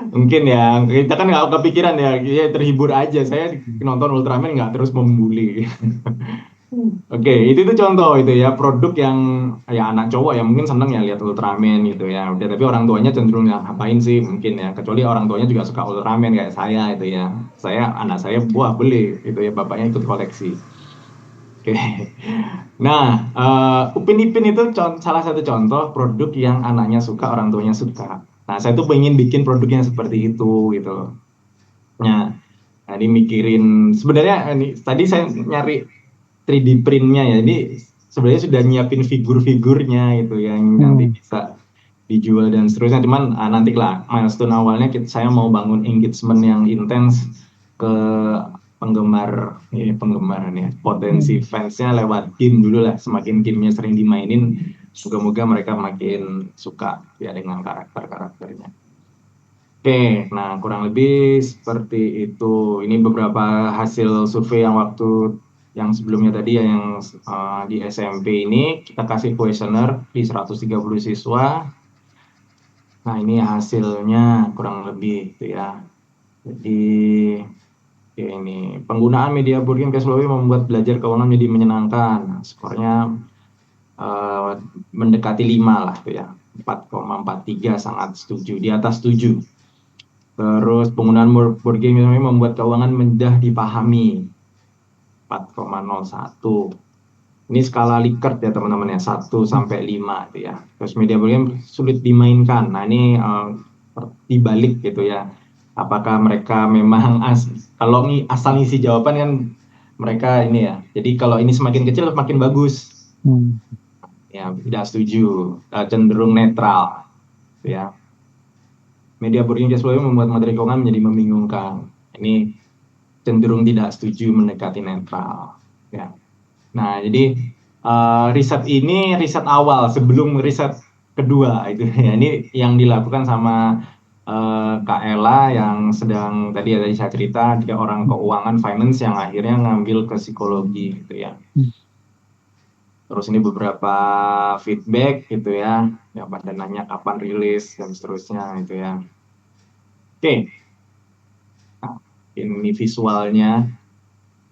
Mungkin ya, kita kan nggak kepikiran ya, ya terhibur aja. Saya nonton Ultraman nggak terus membuli. Oke, itu tuh contoh itu ya produk yang ya anak cowok ya mungkin seneng ya lihat Ultraman gitu ya. Udah tapi orang tuanya cenderung ya ngapain sih mungkin ya. Kecuali orang tuanya juga suka Ultraman kayak saya itu ya. Anak saya buah beli itu ya bapaknya ikut koleksi. Oke. Nah, Upin Ipin itu salah satu contoh produk yang anaknya suka, orang tuanya suka. Nah, saya tuh pengen bikin produk yang seperti itu gitu loh. Nah, ini mikirin sebenarnya ini tadi saya nyari 3D printnya ya. Ini sebenarnya sudah nyiapin figur-figurnya itu yang nanti Hmm. bisa dijual dan seterusnya. Cuman nantilah milestone awalnya saya mau bangun engagement yang intens ke penggemar nih potensi Hmm. fansnya lewat game dulu lah. Semakin gamenya sering dimainin, semoga-moga mereka makin suka ya dengan karakter-karakternya. Oke, nah kurang lebih seperti itu. Ini beberapa hasil survei yang waktu yang sebelumnya tadi ya, yang di SMP ini kita kasih kuesioner di 130 siswa. Nah ini hasilnya kurang lebih itu ya. Jadi ya ini penggunaan media board game Cashflow membuat belajar keuangan menjadi menyenangkan. Nah, skornya eh, mendekati 5 lah tuh ya. 4,43 sangat setuju, di atas 7. Terus penggunaan board game ini membuat keuangan mudah dipahami 4,01. Ini skala Likert ya teman-teman ya 1 sampai 5 itu ya. Terus media board game sulit dimainkan. Nah ini dibalik gitu ya. Apakah mereka memang kalau asal ngisi jawaban kan mereka ini ya. Jadi kalau ini semakin kecil semakin bagus. Hmm. Ya tidak setuju. Cenderung netral. Gitu ya. Media board game cashflow membuat materi keuangan menjadi membingungkan. Ini cenderung tidak setuju mendekati netral. Ya. Nah, jadi riset ini riset awal sebelum riset kedua itu ya. Ini yang dilakukan sama Kak Ella yang sedang tadi ada saya cerita dia orang keuangan finance yang akhirnya ngambil ke psikologi gitu ya. Hmm. Terus ini beberapa feedback gitu ya, yang pada nanya kapan rilis dan seterusnya gitu ya. Oke, nah, ini visualnya.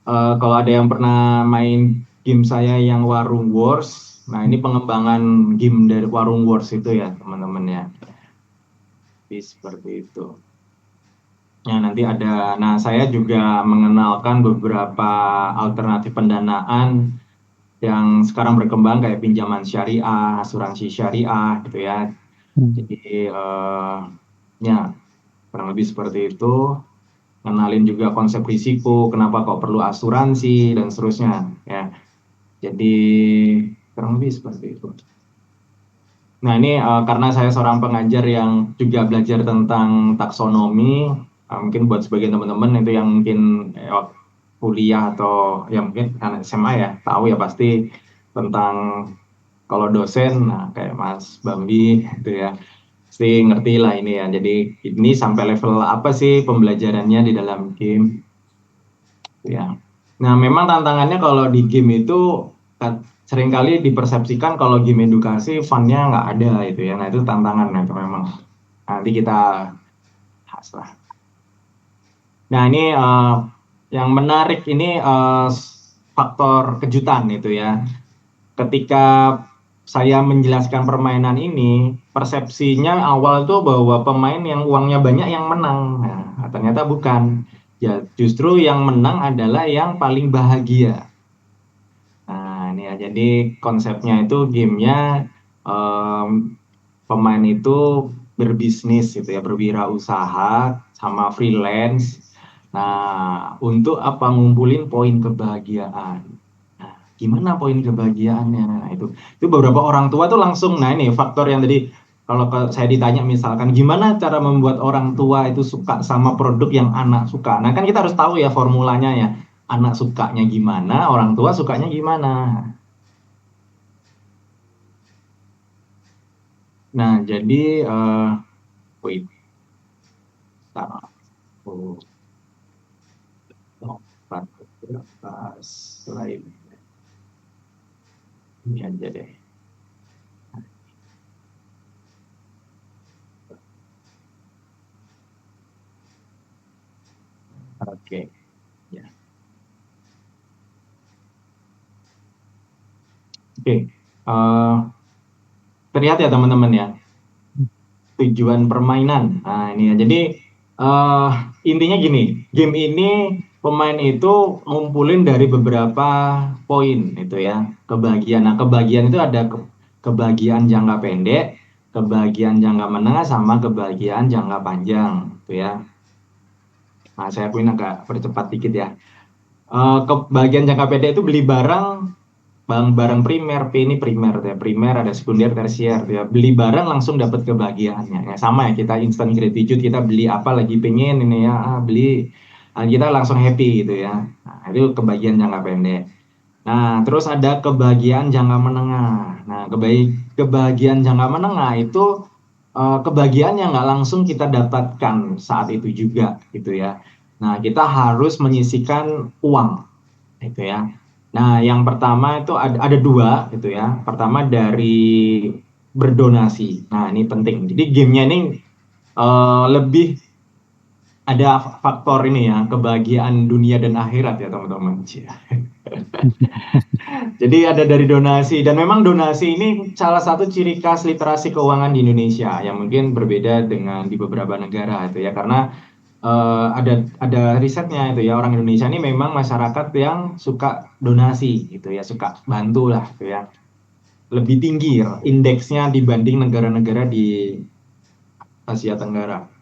Kalau ada yang pernah main game saya yang Warung Wars, nah ini pengembangan game dari Warung Wars itu ya teman-teman ya. Jadi seperti itu. Ya nanti ada, nah saya juga mengenalkan beberapa alternatif pendanaan yang sekarang berkembang kayak pinjaman syariah, asuransi syariah gitu ya. Hmm. Jadi ya kurang lebih seperti itu. Kenalin juga konsep risiko, kenapa kok perlu asuransi dan seterusnya ya. Jadi kurang lebih seperti itu. Nah ini karena saya seorang pengajar yang juga belajar tentang taksonomi, mungkin buat sebagian teman-teman itu yang mungkin kuliah atau ya mungkin anak SMA ya tahu ya pasti tentang kalau dosen, nah kayak Mas Bambi itu ya pasti ngerti lah ini ya. Jadi ini sampai level apa sih pembelajarannya di dalam game ya. Nah memang tantangannya kalau di game itu seringkali dipersepsikan kalau game edukasi funnya nggak ada itu ya. Nah itu tantangan itu memang. Nanti kita bahas lah. Nah ini yang menarik ini faktor kejutan itu ya. Ketika saya menjelaskan permainan ini, persepsinya awal itu bahwa pemain yang uangnya banyak yang menang. Nah, ternyata bukan. Ya, justru yang menang adalah yang paling bahagia. Nah, ini ya. Jadi konsepnya itu gamenya pemain itu berbisnis gitu ya, berwirausaha sama freelance. Nah, untuk apa ngumpulin poin kebahagiaan. Nah, gimana poin kebahagiaannya? Nah, itu beberapa orang tua tuh langsung, nah ini faktor yang tadi kalau saya ditanya misalkan gimana cara membuat orang tua itu suka sama produk yang anak suka. Nah, kan kita harus tahu ya formulanya ya. Anak sukanya gimana, orang tua sukanya gimana. Nah, jadi wait, tak, oh, lompat beberapa slide ini aja deh. Oke, ya. Oke, terlihat ya teman-teman ya tujuan permainan. Nah ini ya, jadi eh intinya gini, game ini pemain itu ngumpulin dari beberapa poin itu ya kebahagiaan. Nah kebahagiaan itu ada kebahagiaan jangka pendek, kebahagiaan jangka menengah, sama kebahagiaan jangka panjang itu ya. Nah saya akuin agak percepat dikit ya. Kebahagiaan jangka pendek itu beli barang primer, P ini primer ya, primer ada sekunder, tersier ya. Beli barang langsung dapat kebahagiaannya. Ya sama ya, kita instant gratitude, kita beli apa lagi pengen ini ya, beli. Nah, kita langsung happy gitu ya. Nah, itu kebahagiaan jangka pendek. Nah, terus ada kebahagiaan jangka menengah. Nah, kebahagiaan jangka menengah itu kebahagiaan yang nggak langsung kita dapatkan saat itu juga gitu ya. Nah, kita harus menyisihkan uang itu ya. Nah, yang pertama itu ada dua gitu ya. Pertama dari berdonasi. Nah, ini penting. Jadi gamenya ini lebih ada faktor ini ya, kebahagiaan dunia dan akhirat ya teman-teman. Jadi ada dari donasi, dan memang donasi ini salah satu ciri khas literasi keuangan di Indonesia yang mungkin berbeda dengan di beberapa negara itu ya, karena ada risetnya itu ya, orang Indonesia ini memang masyarakat yang suka donasi gitu ya, suka bantu lah gitu ya, lebih tinggi ya, indeksnya dibanding negara-negara di Asia Tenggara.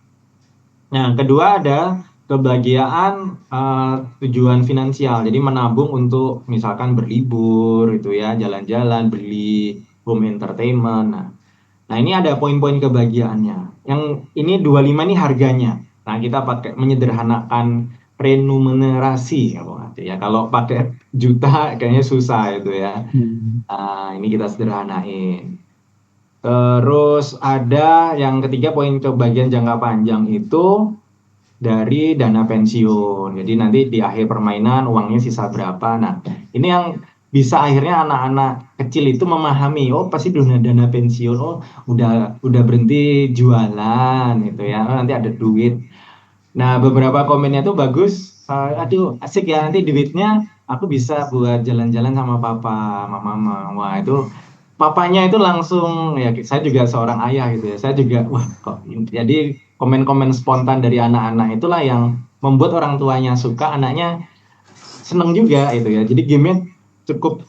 Nah, kedua ada kebahagiaan tujuan finansial. Jadi menabung untuk misalkan berlibur itu ya, jalan-jalan, beli home entertainment. Nah, ini ada poin-poin kebahagiaannya. Yang ini 25 ini harganya. Nah, kita pakai menyederhanakan remunerasi ya. Kalau pakai juta kayaknya susah itu ya. Nah, ini kita sederhanain. Terus ada yang ketiga, poin kebahagiaan jangka panjang itu dari dana pensiun. Jadi nanti di akhir permainan uangnya sisa berapa. Nah, ini yang bisa akhirnya anak-anak kecil itu memahami, oh pasti dana pensiun, oh udah berhenti jualan gitu ya, oh, nanti ada duit. Nah, beberapa komennya tuh bagus. Aduh, asik ya, nanti duitnya aku bisa buat jalan-jalan sama papa, sama mama. Wah, itu papanya itu langsung, ya saya juga seorang ayah gitu ya. Saya juga, wah kok. Jadi komen-komen spontan dari anak-anak itulah yang membuat orang tuanya suka, anaknya seneng juga gitu ya. Jadi gamenya cukup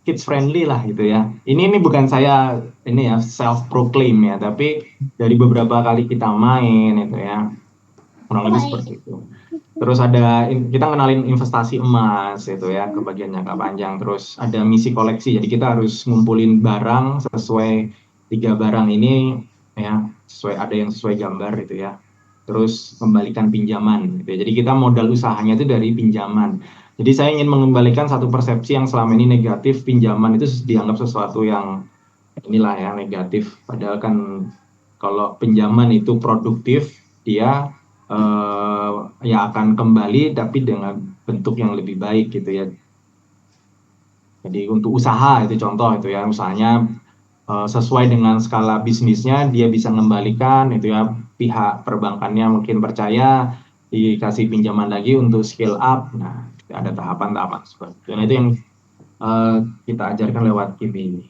kids friendly lah gitu ya. Ini bukan saya ini ya self proclaim ya, tapi dari beberapa kali kita main itu ya, kurang lebih seperti itu. Terus ada kita kenalin investasi emas itu ya, kebagian jangka panjang. Terus ada misi koleksi, jadi kita harus ngumpulin barang sesuai 3 barang ini ya, sesuai, ada yang sesuai gambar itu ya. Terus kembalikan pinjaman gitu ya. Jadi kita modal usahanya itu dari pinjaman. Jadi saya ingin mengembalikan satu persepsi yang selama ini negatif, pinjaman itu dianggap sesuatu yang inilah ya, negatif. Padahal kan kalau pinjaman itu produktif, dia ya akan kembali tapi dengan bentuk yang lebih baik gitu ya. Jadi untuk usaha itu contoh itu ya, usahanya sesuai dengan skala bisnisnya, dia bisa mengembalikan itu ya, pihak perbankannya mungkin percaya, dikasih pinjaman lagi untuk scale up. Nah, ada tahapan-tahapan seperti itu. Nah, itu yang kita ajarkan lewat game ini.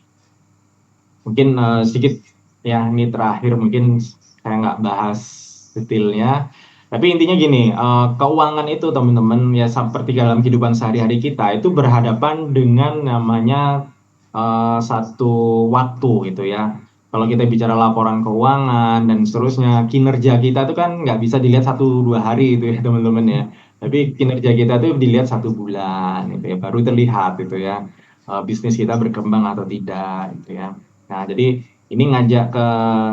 Mungkin sedikit ya, ini terakhir mungkin saya nggak bahas detailnya. Tapi intinya gini, keuangan itu teman-teman ya, seperti dalam kehidupan sehari-hari kita itu berhadapan dengan namanya satu waktu gitu ya. Kalau kita bicara laporan keuangan dan seterusnya, kinerja kita tuh kan nggak bisa dilihat 1-2 hari itu ya teman-teman ya. Tapi kinerja kita tuh dilihat 1 bulan gitu ya, baru terlihat gitu ya, bisnis kita berkembang atau tidak gitu ya. Nah jadi ini ngajak ke,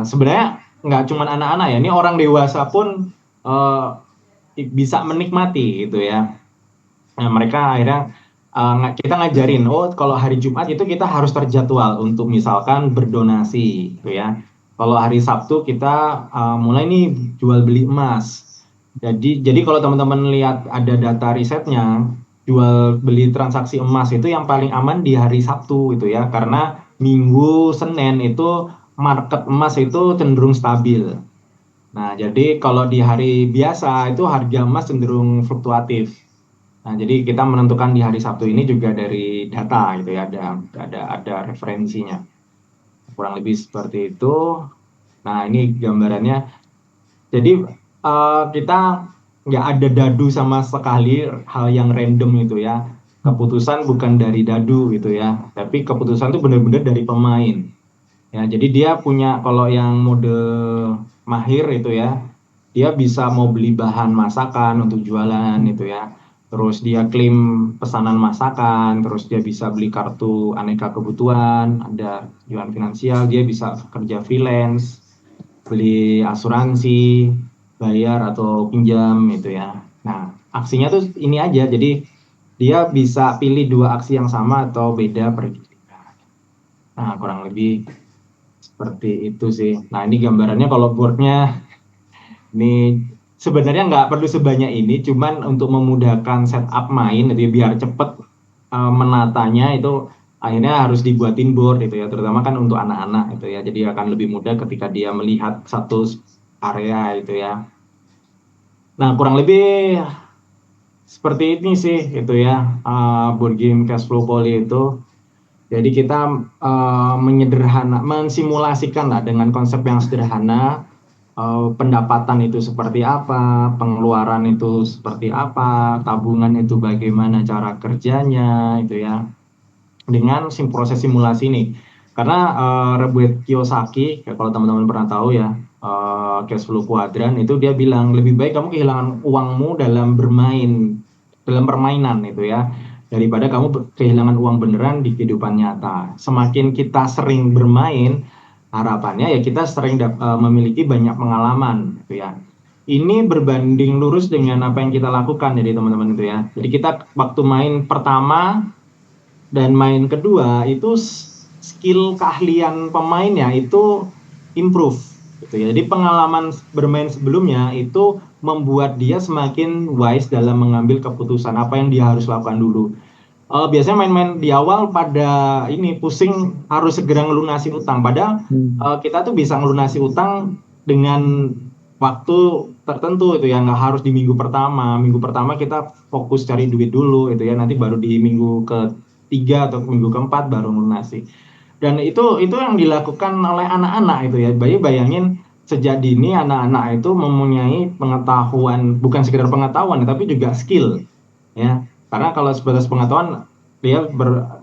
sebenarnya nggak cuma anak-anak ya, ini orang dewasa pun eh, bisa menikmati gitu ya. Nah, mereka akhirnya kita ngajarin, oh kalau hari Jumat itu kita harus terjadwal untuk misalkan berdonasi, gitu ya. Kalau hari Sabtu kita mulai nih jual beli emas. Jadi kalau teman-teman lihat ada data risetnya, jual beli transaksi emas itu yang paling aman di hari Sabtu gitu ya, karena Minggu, Senin itu market emas itu cenderung stabil. Nah, jadi kalau di hari biasa itu harga emas cenderung fluktuatif. Nah, jadi kita menentukan di hari Sabtu ini juga dari data gitu ya, ada referensinya. Kurang lebih seperti itu. Nah, ini gambarannya. Jadi kita nggak ada dadu sama sekali, hal yang random itu ya. Keputusan bukan dari dadu gitu ya, tapi keputusan itu benar-benar dari pemain. Ya, jadi dia punya, kalau yang mode mahir itu ya, dia bisa mau beli bahan masakan untuk jualan itu ya. Terus dia klaim pesanan masakan, terus dia bisa beli kartu aneka kebutuhan, ada jualan finansial, dia bisa kerja freelance, beli asuransi, bayar atau pinjam itu ya. Nah, aksinya tuh ini aja, jadi dia bisa pilih 2 aksi yang sama atau beda per giliran. Nah, kurang lebih seperti itu sih. Nah, ini gambarannya, kalau boardnya ini sebenarnya nggak perlu sebanyak ini, cuman untuk memudahkan setup main, jadi biar cepet menatanya itu akhirnya harus dibuatin board itu ya, terutama kan untuk anak-anak itu ya. Jadi akan lebih mudah ketika dia melihat satu area itu ya. Nah, kurang lebih seperti ini sih itu ya, board game cash flow poly itu. Jadi kita mensimulasikan lah dengan konsep yang sederhana, pendapatan itu seperti apa, pengeluaran itu seperti apa, tabungan itu bagaimana cara kerjanya, itu ya, dengan proses simulasi ini. Karena Robert Kiyosaki, ya, kalau teman-teman pernah tahu ya, cash flow kuadran itu dia bilang lebih baik kamu kehilangan uangmu dalam permainan itu ya, daripada kamu kehilangan uang beneran di kehidupan nyata. Semakin kita sering bermain, harapannya ya kita sering memiliki banyak pengalaman gitu ya. Ini berbanding lurus dengan apa yang kita lakukan jadi teman-teman itu ya. Jadi kita waktu main pertama dan main kedua itu skill keahlian pemainnya itu improve gitu ya. Jadi pengalaman bermain sebelumnya itu membuat dia semakin wise dalam mengambil keputusan apa yang dia harus lakukan dulu. Biasanya main-main di awal pada ini pusing harus segera ngelunasi utang. Padahal kita tuh bisa ngelunasi utang dengan waktu tertentu itu ya, nggak harus di minggu pertama. Minggu pertama kita fokus cari duit dulu itu ya, nanti baru di minggu ketiga atau minggu keempat baru ngelunasi. Dan itu yang dilakukan oleh anak-anak itu ya. Bayangin sejak dini anak-anak itu mempunyai pengetahuan, bukan sekedar pengetahuan tapi juga skill ya. Karena kalau sebatas pengetahuan dia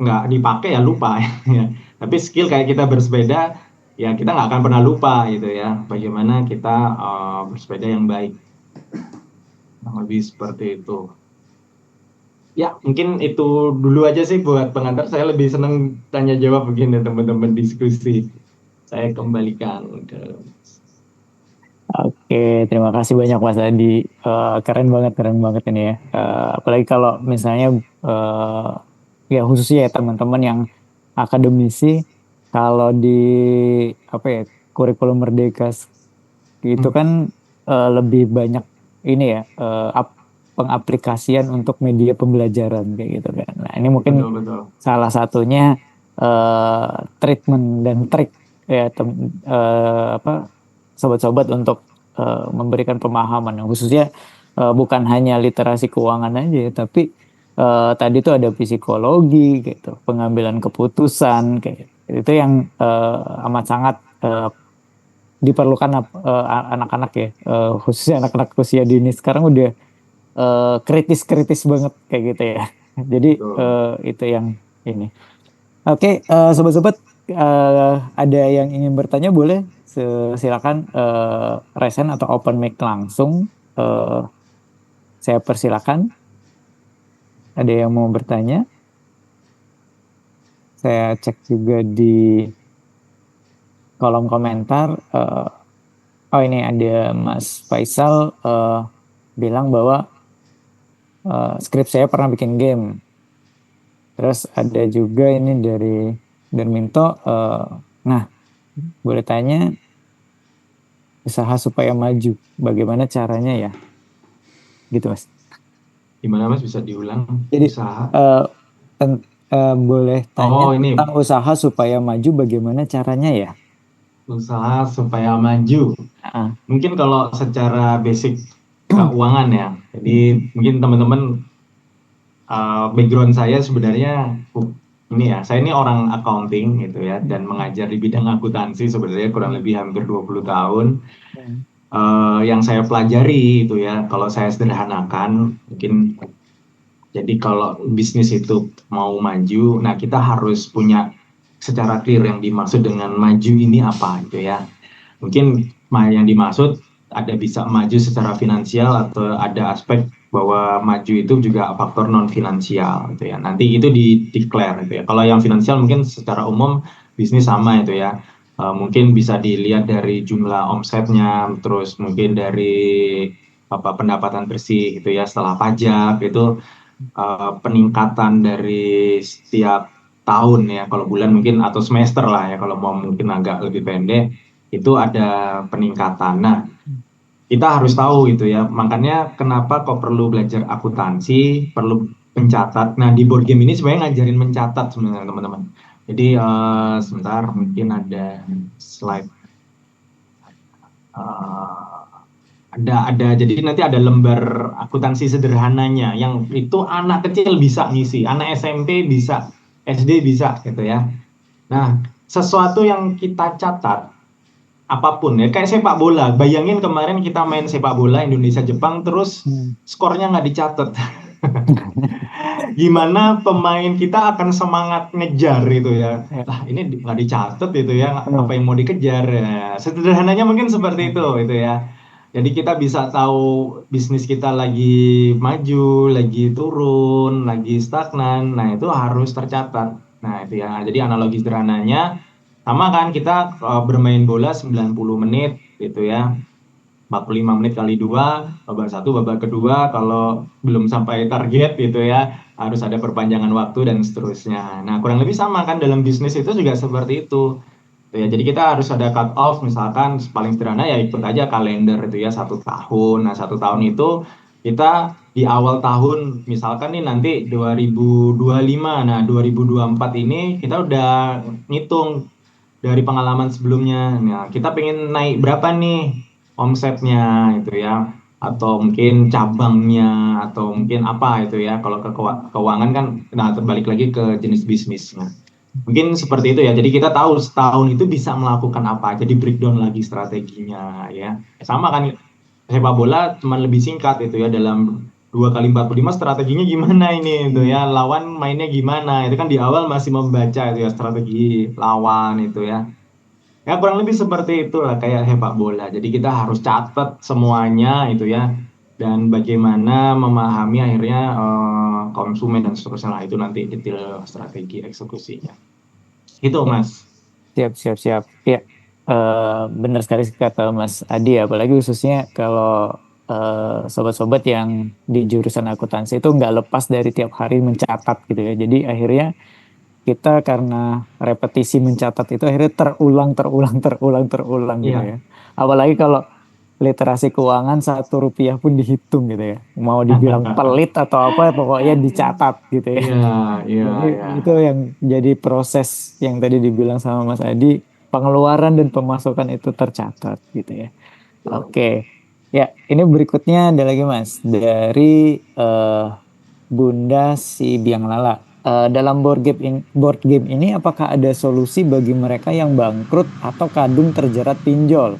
nggak dipakai ya lupa ya. Tapi skill kayak kita bersepeda ya kita nggak akan pernah lupa gitu ya. Bagaimana kita bersepeda yang baik. Lebih seperti itu. Ya mungkin itu dulu aja sih buat pengantar. Saya lebih senang tanya jawab begini teman-teman diskusi. Saya kembalikan ke. Oke, terima kasih banyak Mas Adi. Keren banget ini ya. Apalagi kalau misalnya ya khususnya ya teman-teman yang akademisi, kalau di apa ya kurikulum Merdeka itu kan lebih banyak ini ya pengaplikasian untuk media pembelajaran kayak gitu kan. Nah ini mungkin Betul. salah satunya treatment dan trik ya apa sobat-sobat untuk memberikan pemahaman khususnya bukan hanya literasi keuangan aja tapi tadi tuh ada psikologi gitu, pengambilan keputusan kayak itu yang amat sangat diperlukan anak-anak ya, khususnya anak-anak usia dini sekarang udah kritis-kritis banget kayak gitu ya. Jadi itu yang ini. Oke, sobat-sobat, ada yang ingin bertanya boleh silakan raise hand atau open mic langsung. Eh, saya persilakan. Ada yang mau bertanya? Saya cek juga di kolom komentar. Oh ini ada Mas Faisal bilang bahwa skrip saya pernah bikin game. Terus ada juga ini dari Darminto. Nah, boleh tanya usaha supaya maju, bagaimana caranya ya? Gitu Mas. Gimana Mas, bisa diulang Jadi usaha? eh, boleh tanya Oh, ini tentang usaha supaya maju, bagaimana caranya ya? usaha supaya maju. Ah, Mungkin kalau secara basic keuangan ya. Jadi mungkin teman-teman, background saya sebenarnya ini ya, saya ini orang accounting gitu ya, dan mengajar di bidang akuntansi sebenarnya kurang lebih hampir 20 tahun. Yang saya pelajari itu ya, kalau saya sederhanakan, mungkin jadi kalau bisnis itu mau maju, nah kita harus punya secara clear yang dimaksud dengan maju ini apa gitu ya. Mungkin yang dimaksud ada bisa maju secara finansial, atau ada aspek bahwa maju itu juga faktor non finansial gitu ya. Nanti itu di declare gitu ya. Kalau yang finansial mungkin secara umum bisnis sama itu ya. Mungkin bisa dilihat dari jumlah omsetnya, terus mungkin dari apa pendapatan bersih gitu ya setelah pajak itu, peningkatan dari setiap tahun ya, kalau bulan mungkin atau semester lah ya, kalau mau mungkin agak lebih pendek itu ada peningkatan. Nah, kita harus tahu itu ya, makanya kenapa kok perlu belajar akuntansi, perlu mencatat. Nah, di board game ini sebenarnya ngajarin mencatat sebenarnya teman-teman. Jadi sebentar, mungkin ada slide. Eh, ada jadi nanti ada lembar akuntansi sederhananya yang itu anak kecil bisa ngisi, anak SMP bisa, SD bisa gitu ya. Nah, sesuatu yang kita catat apapun ya, kayak sepak bola, bayangin kemarin kita main sepak bola Indonesia Jepang terus skornya nggak dicatat. Gimana pemain kita akan semangat ngejar itu ya, Ya. lah ini nggak dicatat itu ya, apa Hmm. yang mau dikejar ya. Sederhananya mungkin seperti itu ya. Jadi kita bisa tahu bisnis kita lagi maju, lagi turun, lagi stagnan. Nah, itu harus tercatat. Nah, itu ya. Jadi analogi sederhananya sama kan, kita bermain bola 90 menit gitu ya. 45 menit kali dua, babak satu, babak kedua, kalau belum sampai target gitu ya, harus ada perpanjangan waktu dan seterusnya. Nah, kurang lebih sama kan dalam bisnis itu juga seperti itu. Ya, jadi kita harus ada cut off, misalkan paling sederhana ya ikut aja kalender itu ya 1 tahun. Nah, 1 tahun itu kita di awal tahun, misalkan nih nanti 2025, nah 2024 ini kita udah ngitung dari pengalaman sebelumnya. Nah, kita pengen naik berapa nih omsetnya itu ya, atau mungkin cabangnya, atau mungkin apa itu ya. Kalau ke keuangan kan, nah terbalik lagi ke jenis bisnisnya. Mungkin seperti itu ya. Jadi kita tahu setahun itu bisa melakukan apa. Jadi breakdown lagi strateginya ya. Sama kan sepak bola cuma lebih singkat itu ya, dalam 2 kali 45 strateginya gimana ini itu ya, lawan mainnya gimana itu kan di awal masih membaca itu ya strategi lawan itu ya. Ya kurang lebih seperti itu lah kayak sepak bola. Jadi kita harus catat semuanya itu ya, dan bagaimana memahami akhirnya konsumen dan seterusnya lah, itu nanti detail strategi eksekusinya. Itu Mas. Siap, siap, siap. Ya, benar sekali kata Mas Adi, apalagi khususnya kalau sobat-sobat yang di jurusan akuntansi itu nggak lepas dari tiap hari mencatat gitu ya. Jadi akhirnya kita karena repetisi mencatat itu akhirnya terulang, terulang, terulang, terulang gitu Iya. ya. Apalagi kalau literasi keuangan 1 rupiah pun dihitung gitu ya. Mau dibilang pelit atau apa, pokoknya dicatat gitu ya. Iya, iya, Jadi iya. itu yang jadi proses yang tadi dibilang sama Mas Adi, pengeluaran dan pemasukan itu tercatat gitu ya. Oke, ya ini berikutnya ada lagi Mas dari eh, Bunda si Biang Lala. Dalam board game ini apakah ada solusi bagi mereka yang bangkrut atau kadung terjerat pinjol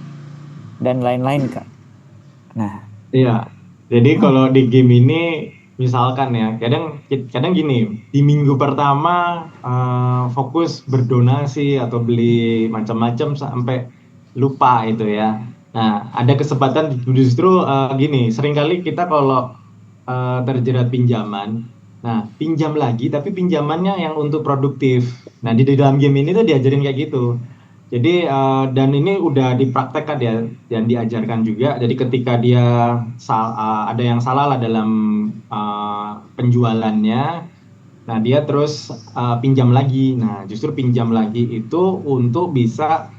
dan lain-lain Kak? Nah, Iya. Jadi kalau di game ini misalkan ya, kadang kadang gini, di minggu pertama fokus berdonasi atau beli macam-macam sampai lupa itu ya. Nah, ada kesempatan justru gini, seringkali kita kalau terjerat pinjaman, nah pinjam lagi tapi pinjamannya yang untuk produktif. Nah, di dalam game ini tuh diajarin kayak gitu. Jadi dan ini udah dipraktekkan ya dan diajarkan juga. Jadi ketika dia ada yang salah lah dalam penjualannya, nah dia terus pinjam lagi. Nah justru pinjam lagi itu untuk bisa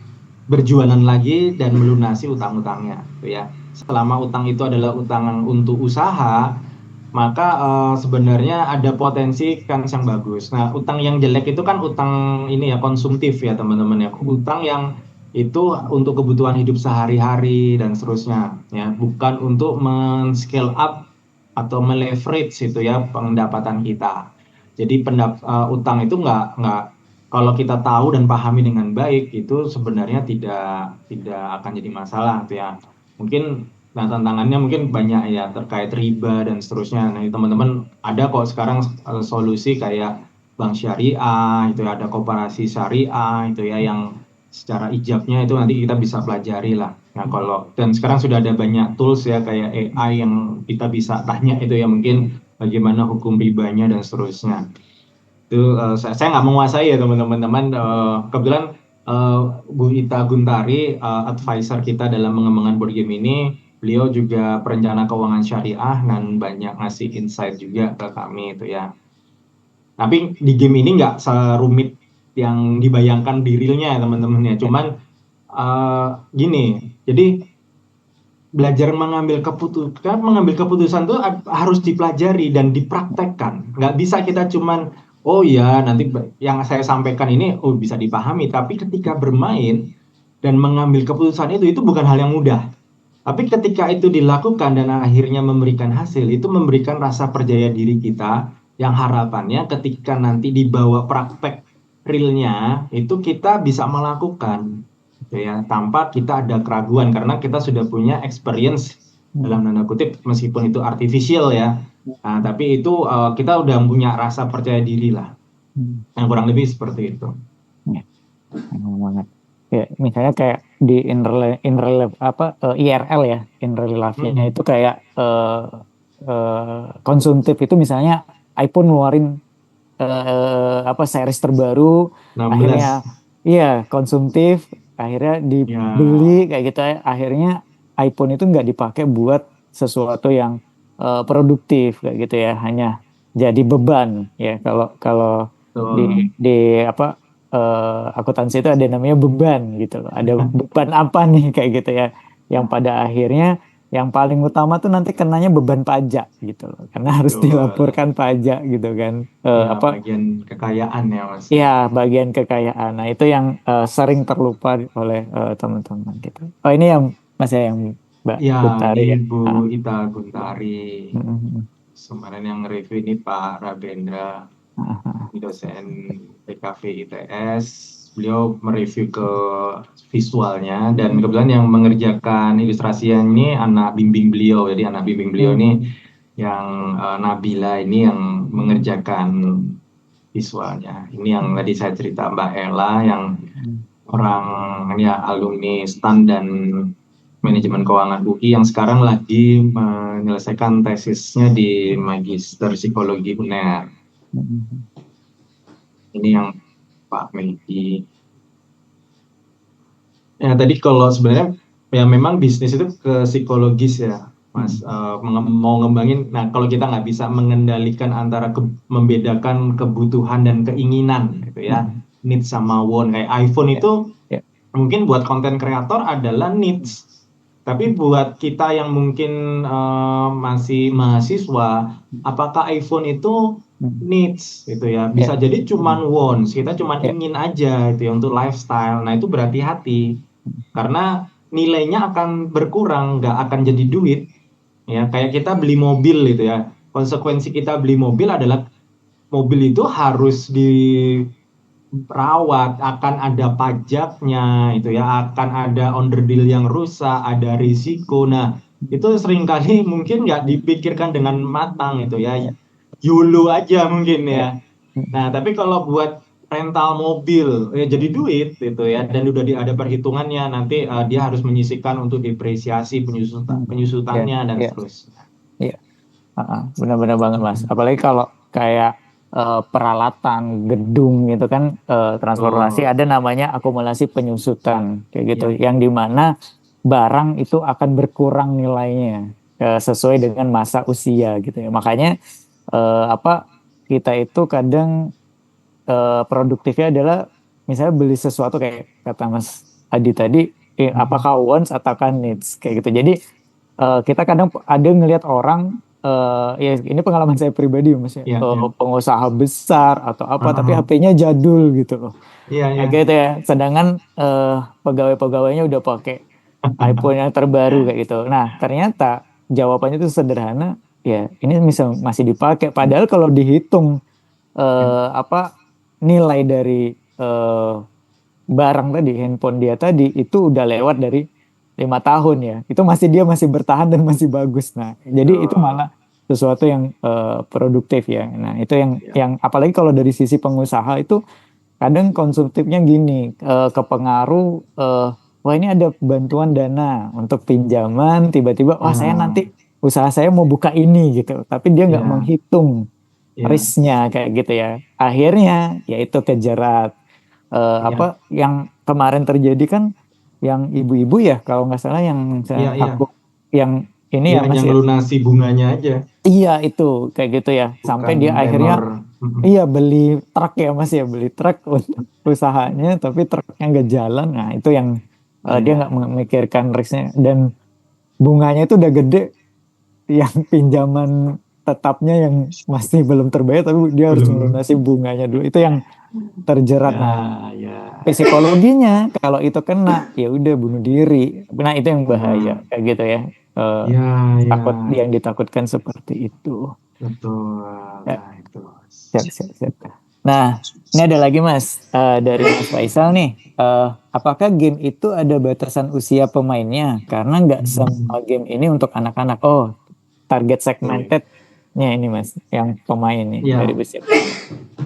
berjualan lagi dan melunasi utang-utangnya, gitu ya. Selama utang itu adalah utang untuk usaha, maka sebenarnya ada potensi kans yang bagus. Nah, utang yang jelek itu kan utang ini ya konsumtif ya teman-teman ya. Utang yang itu untuk kebutuhan hidup sehari-hari dan seterusnya ya, bukan untuk men-scale up atau meleverage itu ya pendapatan kita. Jadi utang itu nggak kalau kita tahu dan pahami dengan baik itu sebenarnya tidak akan jadi masalah tuh ya. Mungkin nah tantangannya mungkin banyak ya terkait riba dan seterusnya. Nah, teman-teman ada kok sekarang solusi kayak bank syariah itu ya, ada koperasi syariah itu ya yang secara ijabnya itu nanti kita bisa pelajari lah. Nah, kalau dan sekarang sudah ada banyak tools ya kayak AI yang kita bisa tanya itu ya mungkin bagaimana hukum ribanya dan seterusnya itu saya nggak menguasai ya teman-teman. Kebetulan Bu Ita Guntari, advisor kita dalam mengembangkan board game ini, beliau juga perencana keuangan syariah dan banyak ngasih insight juga ke kami itu ya. Tapi di game ini nggak serumit yang dibayangkan di realnya ya teman-teman ya. Cuman gini, jadi belajar mengambil keputusan itu harus dipelajari dan dipraktekkan. Nggak bisa kita cuman oh ya nanti yang saya sampaikan ini oh bisa dipahami, tapi ketika bermain dan mengambil keputusan itu bukan hal yang mudah. Tapi ketika itu dilakukan dan akhirnya memberikan hasil, itu memberikan rasa percaya diri kita yang harapannya ketika nanti dibawa praktek realnya itu kita bisa melakukan gitu ya tanpa kita ada keraguan karena kita sudah punya experience dalam tanda kutip meskipun itu artificial ya. Nah, tapi itu kita udah punya rasa percaya diri lah. Yang kurang lebih seperti itu. Ya, emang banget. Ya, misalnya kayak di IRL ya, in real life-nya itu kayak konsumtif itu misalnya iPhone ngeluarin series terbaru, 16. akhirnya iya konsumtif, akhirnya dibeli kayak gitu, akhirnya iPhone itu nggak dipakai buat sesuatu yang produktif kayak gitu ya, hanya jadi beban ya. Kalau kalau di akuntansi itu ada namanya beban gitu loh. Ada beban apa nih kayak gitu ya, yang pada akhirnya yang paling utama tuh nanti kenanya beban pajak gitu loh, karena harus dilaporkan pajak gitu kan. Bagian kekayaan ya Mas. Iya, bagian kekayaan. Nah, itu yang sering terlupa oleh teman-teman gitu. Oh, ini yang masih yang Mbak Guntari ini ya. Bu Ita Guntari. Kemarin yang review ini Pak Rabendra, dosen PKV ITS. Beliau mereview ke visualnya dan kebetulan yang mengerjakan ilustrasinya ini anak bimbing beliau. Jadi anak bimbing beliau ini yang Nabila ini yang mengerjakan visualnya. Ini yang tadi saya cerita Mbak Ella yang orang ya alumni STAN dan manajemen keuangan UI yang sekarang lagi menyelesaikan tesisnya di Magister Psikologi UNER. Ini yang Pak Medi. Ya tadi kalau sebenarnya ya memang bisnis itu ke psikologis ya Mas, mau ngembangin. Nah kalau kita nggak bisa mengendalikan antara membedakan kebutuhan dan keinginan gitu ya, need sama want. Kayak iPhone itu mungkin buat konten kreator adalah needs, tapi buat kita yang mungkin masih mahasiswa, apakah iPhone itu needs gitu ya? Bisa jadi cuman wants, kita cuman ingin aja gitu ya untuk lifestyle. Nah itu berhati-hati karena nilainya akan berkurang, nggak akan jadi duit. Ya kayak kita beli mobil gitu ya. Konsekuensi kita beli mobil adalah mobil itu harus dirawat, akan ada pajaknya itu ya, akan ada onderdil yang rusak, ada risiko. Nah, itu seringkali mungkin nggak dipikirkan dengan matang itu ya, Ya, YOLO aja mungkin ya. ya. Nah, tapi kalau buat rental mobil ya jadi duit gitu ya, dan udah ada perhitungannya nanti dia harus menyisihkan untuk depresiasi Ya, penyusutannya dan ya, seterusnya. ya. Benar-benar banget Mas. Apalagi kalau kayak peralatan gedung gitu kan, transportasi Oh, ada namanya akumulasi penyusutan kayak gitu, ya. yang dimana barang itu akan berkurang nilainya sesuai dengan masa usia gitu ya. Makanya apa kita itu kadang produktifnya adalah misalnya beli sesuatu kayak kata Mas Adi tadi, Mhm. apakah wants ataukah needs kayak gitu. Jadi kita kadang ada ngelihat orang, ya ini pengalaman saya pribadi ya, Mas ya, Ya, ya. pengusaha besar atau apa tapi Heeh. HP-nya jadul gitu loh. Iya, Kayak ya. gitu ya. Sedangkan pegawai-pegawainya udah pakai iPhone yang terbaru kayak gitu. Nah, ternyata jawabannya itu sederhana, ya ini masih dipakai. Padahal kalau dihitung apa nilai dari eh, barang tadi, handphone dia tadi itu udah lewat dari 5 tahun ya. Itu dia masih bertahan dan masih bagus. Nah, jadi itu Betul. malah sesuatu yang produktif ya. Nah, itu Ya. yang apalagi kalau dari sisi pengusaha itu kadang konsumtifnya gini, kepengaruh, wah ini ada bantuan dana untuk pinjaman, tiba-tiba wah saya Ah, nanti usaha saya mau buka ini gitu, tapi dia nggak ya, menghitung ya, risknya kayak gitu ya. Akhirnya yaitu kejerat. ya, Apa yang kemarin terjadi kan, yang ibu-ibu ya kalau nggak salah yang ya, aku ya. yang ini ya Ya, Mas yang ya. lunasi bunganya aja, Iya itu kayak gitu ya. Sampai bukan dia akhirnya tenor. Mhm. iya beli truk ya Mas ya, beli truk untuk usahanya tapi truknya nggak jalan. Nah itu yang dia nggak Ya, memikirkan risknya, dan bunganya itu udah gede, yang pinjaman tetapnya yang masih belum terbayar tapi dia harus belum. melunasi bunganya dulu, itu yang terjerat. Nah Ya, ya. psikologinya kalau itu kena ya udah bunuh diri. Nah itu yang bahaya Nah, kayak gitu ya. Eh, ya, ya, takut yang ditakutkan seperti itu. betul. Ya, Nah, itu. siap, siap, siap. Nah, ini ada lagi Mas, dari Mas Faisal nih. Apakah game itu ada batasan usia pemainnya? Karena nggak semua Mhm. game ini untuk anak-anak. Oh, target Oke. segmentednya ini Mas, yang pemain nih dari Ya, usia berapa?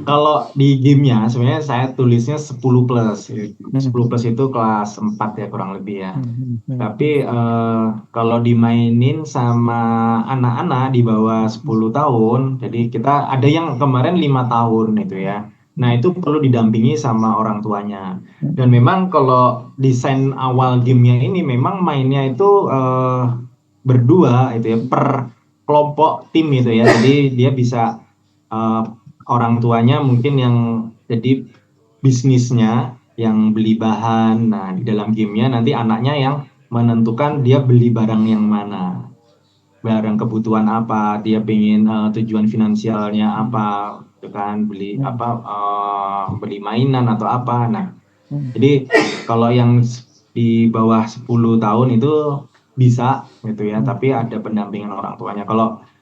kalau di gamenya sebenarnya saya tulisnya 10 plus. Hmm, 10 plus itu kelas 4 ya kurang lebih ya. hmm. Tapi kalau dimainin sama anak-anak di bawah 10 tahun, jadi kita ada yang kemarin 5 tahun itu ya. Nah, itu perlu didampingi sama orang tuanya. Dan memang kalau desain awal gamenya ini memang mainnya itu berdua itu ya, per kelompok tim itu ya. Jadi dia bisa eh, orang tuanya mungkin yang jadi bisnisnya yang beli bahan. Nah, di dalam gamenya nanti anaknya yang menentukan dia beli barang yang mana, barang kebutuhan apa, dia pengen tujuan finansialnya apa, gitu kan, beli apa, beli mainan atau apa. Nah, jadi kalau yang di bawah 10 tahun itu bisa gitu ya, tapi ada pendampingan orang tuanya.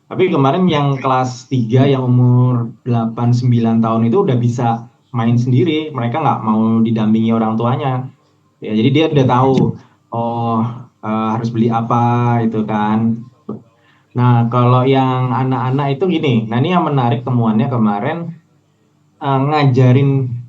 Tapi kemarin yang kelas 3 yang umur 8 9 tahun itu udah bisa main sendiri. Mereka nggak mau didampingi orang tuanya. Ya, jadi dia udah tahu, oh harus beli apa itu kan. Nah, kalau yang anak-anak itu gini. Nah, ini yang menarik temuannya kemarin, ngajarin.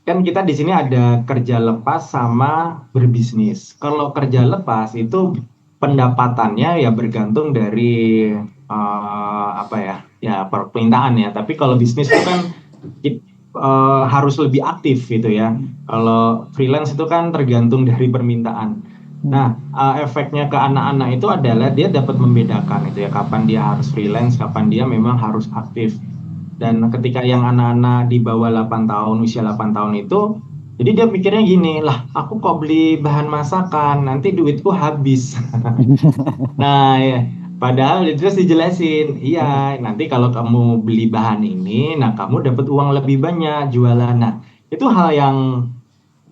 Kan kita di sini ada kerja lepas sama berbisnis. Kalau kerja lepas itu pendapatannya ya bergantung dari apa ya, ya permintaan ya. Tapi kalau bisnis itu kan harus lebih aktif gitu ya. Kalau freelance itu kan tergantung dari permintaan. Nah, efeknya ke anak-anak itu adalah dia dapat membedakan itu ya, kapan dia harus freelance, kapan dia memang harus aktif. Dan ketika yang anak-anak di bawah 8 tahun, usia 8 tahun itu, jadi dia mikirnya gini, lah aku kok beli bahan masakan, nanti duitku habis. Nah, ya, padahal itu terus dijelasin, iya nanti kalau kamu beli bahan ini, nah kamu dapat uang lebih banyak jualan. Nah, itu hal yang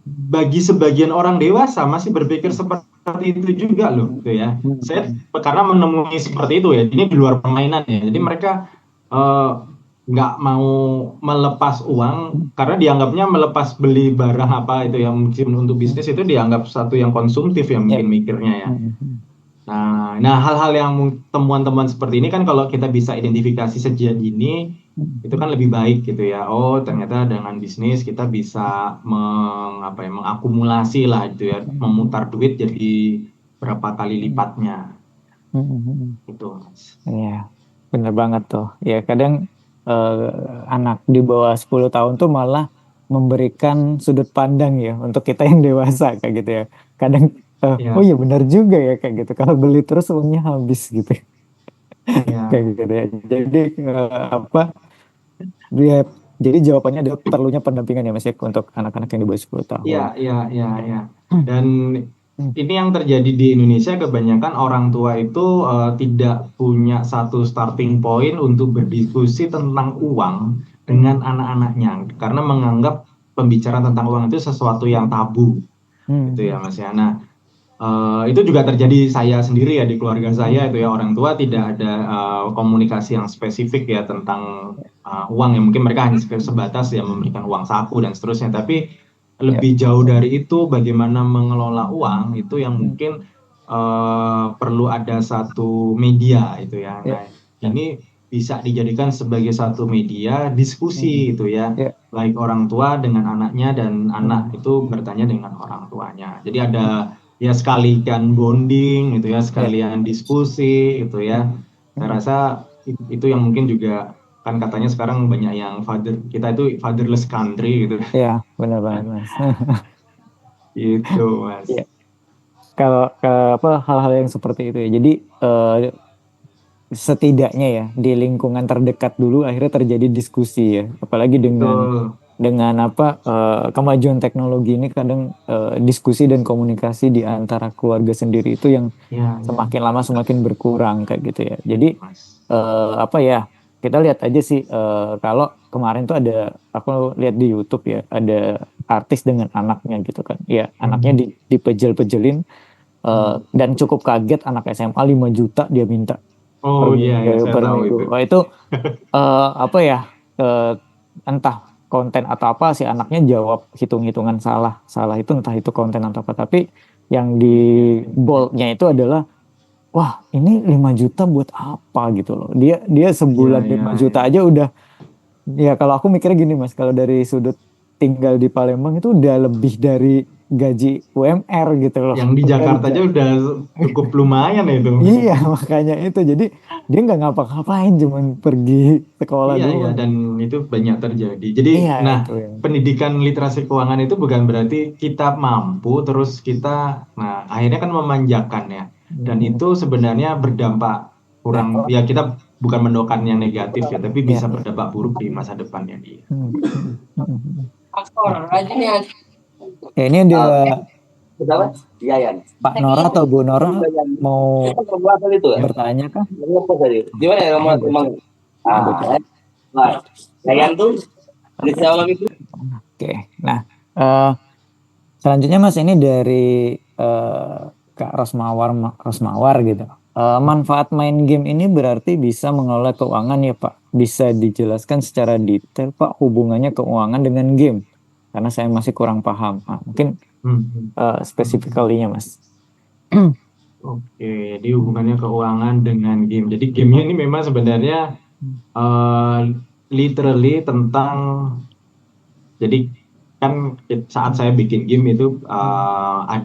bagi sebagian orang dewasa masih berpikir seperti itu juga loh, gitu ya. Saya karena menemui seperti itu ya, ini di luar permainan ya. Jadi mereka eh, nggak mau melepas uang karena dianggapnya melepas beli barang apa itu yang mungkin untuk bisnis itu dianggap satu yang konsumtif ya Ya. mungkin mikirnya ya. Nah, hal-hal yang temuan-temuan seperti ini kan kalau kita bisa identifikasi sejak dini, itu kan lebih baik gitu ya. Oh, ternyata dengan bisnis kita bisa mengakumulasi lah gitu ya, memutar duit jadi berapa kali lipatnya itu, Mas. Iya, bener banget tuh. Ya kadang eh, anak di bawah 10 tahun tuh malah memberikan sudut pandang ya untuk kita yang dewasa kayak gitu ya. Kadang oh Ya, iya benar juga ya kayak gitu. Kalau beli terus uangnya habis gitu ya, kayak gitu ya. Jadi apa? Dia jadi jawabannya adalah perlunya pendampingan ya Mas ya untuk anak-anak yang di bawah 10 ya, tahun. ya, ya, ya. Dan ini yang terjadi di Indonesia, kebanyakan orang tua itu tidak punya satu starting point untuk berdiskusi tentang uang dengan anak-anaknya karena menganggap pembicaraan tentang uang itu sesuatu yang tabu gitu ya, Mas ya. Nah, itu juga terjadi saya sendiri ya, di keluarga saya itu ya, orang tua tidak ada komunikasi yang spesifik ya tentang uang ya, mungkin mereka hanya sebatas ya memberikan uang saku dan seterusnya, tapi Ya. lebih jauh dari itu bagaimana mengelola uang itu yang mungkin perlu ada satu media itu ya. Ya. Nah, ini bisa dijadikan sebagai satu media diskusi itu ya, Ya. baik orang tua dengan anaknya dan anak itu bertanya dengan orang tuanya. Jadi ada ya sekalian bonding gitu ya, Ya. sekalian diskusi gitu ya. Saya rasa itu yang mungkin juga, kan katanya sekarang banyak yang kita itu fatherless country gitu. Ya, benar banget Mas. Gitu, Mas. Ya. Kalau apa hal-hal yang seperti itu ya. Jadi eh, setidaknya ya di lingkungan terdekat dulu akhirnya terjadi diskusi ya. Apalagi Betul. dengan apa kemajuan teknologi ini kadang diskusi dan komunikasi di antara keluarga sendiri itu yang Ya, ya, semakin lama semakin berkurang kayak gitu ya. Jadi Mas. apa ya kita lihat aja sih kalau kemarin tuh ada aku lihat di YouTube ya ada artis dengan anaknya gitu kan. Ya anaknya Hmm. dipejel-pejelin dan cukup kaget anak SMA 5 juta dia minta Oh iya, ya, saya per tahu minggu. itu. Wah itu apa ya entah konten atau apa si anaknya jawab hitung-hitungan salah salah itu entah itu konten atau apa tapi yang di boldnya itu adalah wah ini 5 juta buat apa gitu loh dia dia Iya, sebulan iya, 5 juta iya. aja udah ya kalau aku mikirnya gini Mas kalau dari sudut tinggal di Palembang itu udah lebih dari gaji UMR gitu loh Yang di udah Jakarta aja udah cukup lumayan itu. iya makanya itu jadi dia nggak ngapa-ngapain cuman pergi sekolah Iya, iya, doang dan itu banyak terjadi. Jadi, iya nah, itu ya. pendidikan literasi keuangan itu bukan berarti kita mampu, terus kita, nah, akhirnya kan memanjakan ya. Dan itu sebenarnya berdampak Ya, kurang, ya kita bukan mendoakan yang negatif ya, tapi ya. bisa berdampak buruk di masa depannya dia. Oke. Ya, ini ada Berapa? Iya, ya. Pak Nora atau Bu Nora mau Berapa itu ya? bertanya kah? Berapa tadi? Gimana ya Kayaknya nomor gue emang? cek. Kayaknya gue cek. Ah, nah, Yayan tuh di Sawang itu. Oke. Nah, eh, selanjutnya Mas ini dari eh, Kak Rosmawar gitu. Manfaat main game ini berarti bisa mengelola keuangan ya Pak. Bisa dijelaskan secara detail Pak hubungannya keuangan dengan game. Karena saya masih kurang paham. Nah, mungkin Hmm. spesifikalinya Mas. Oke, jadi hubungannya keuangan dengan game. Jadi gamenya ini memang sebenarnya eh, literally tentang, jadi kan saat saya bikin game itu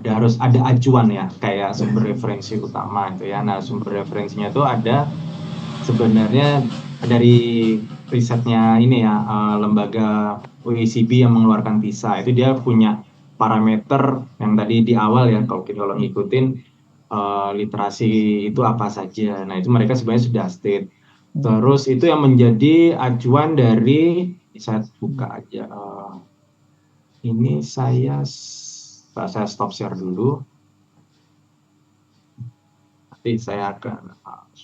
harus ada acuan ya, kayak sumber referensi utama itu ya. Nah, sumber referensinya itu ada sebenarnya dari risetnya ini ya, lembaga OECD yang mengeluarkan PISA itu dia punya parameter yang tadi di awal ya, kalau ngikutin literasi itu apa saja. Nah, itu mereka sebenarnya sudah state. Terus itu yang menjadi acuan dari, saya buka aja. Ini saya stop share dulu. Nanti saya akan,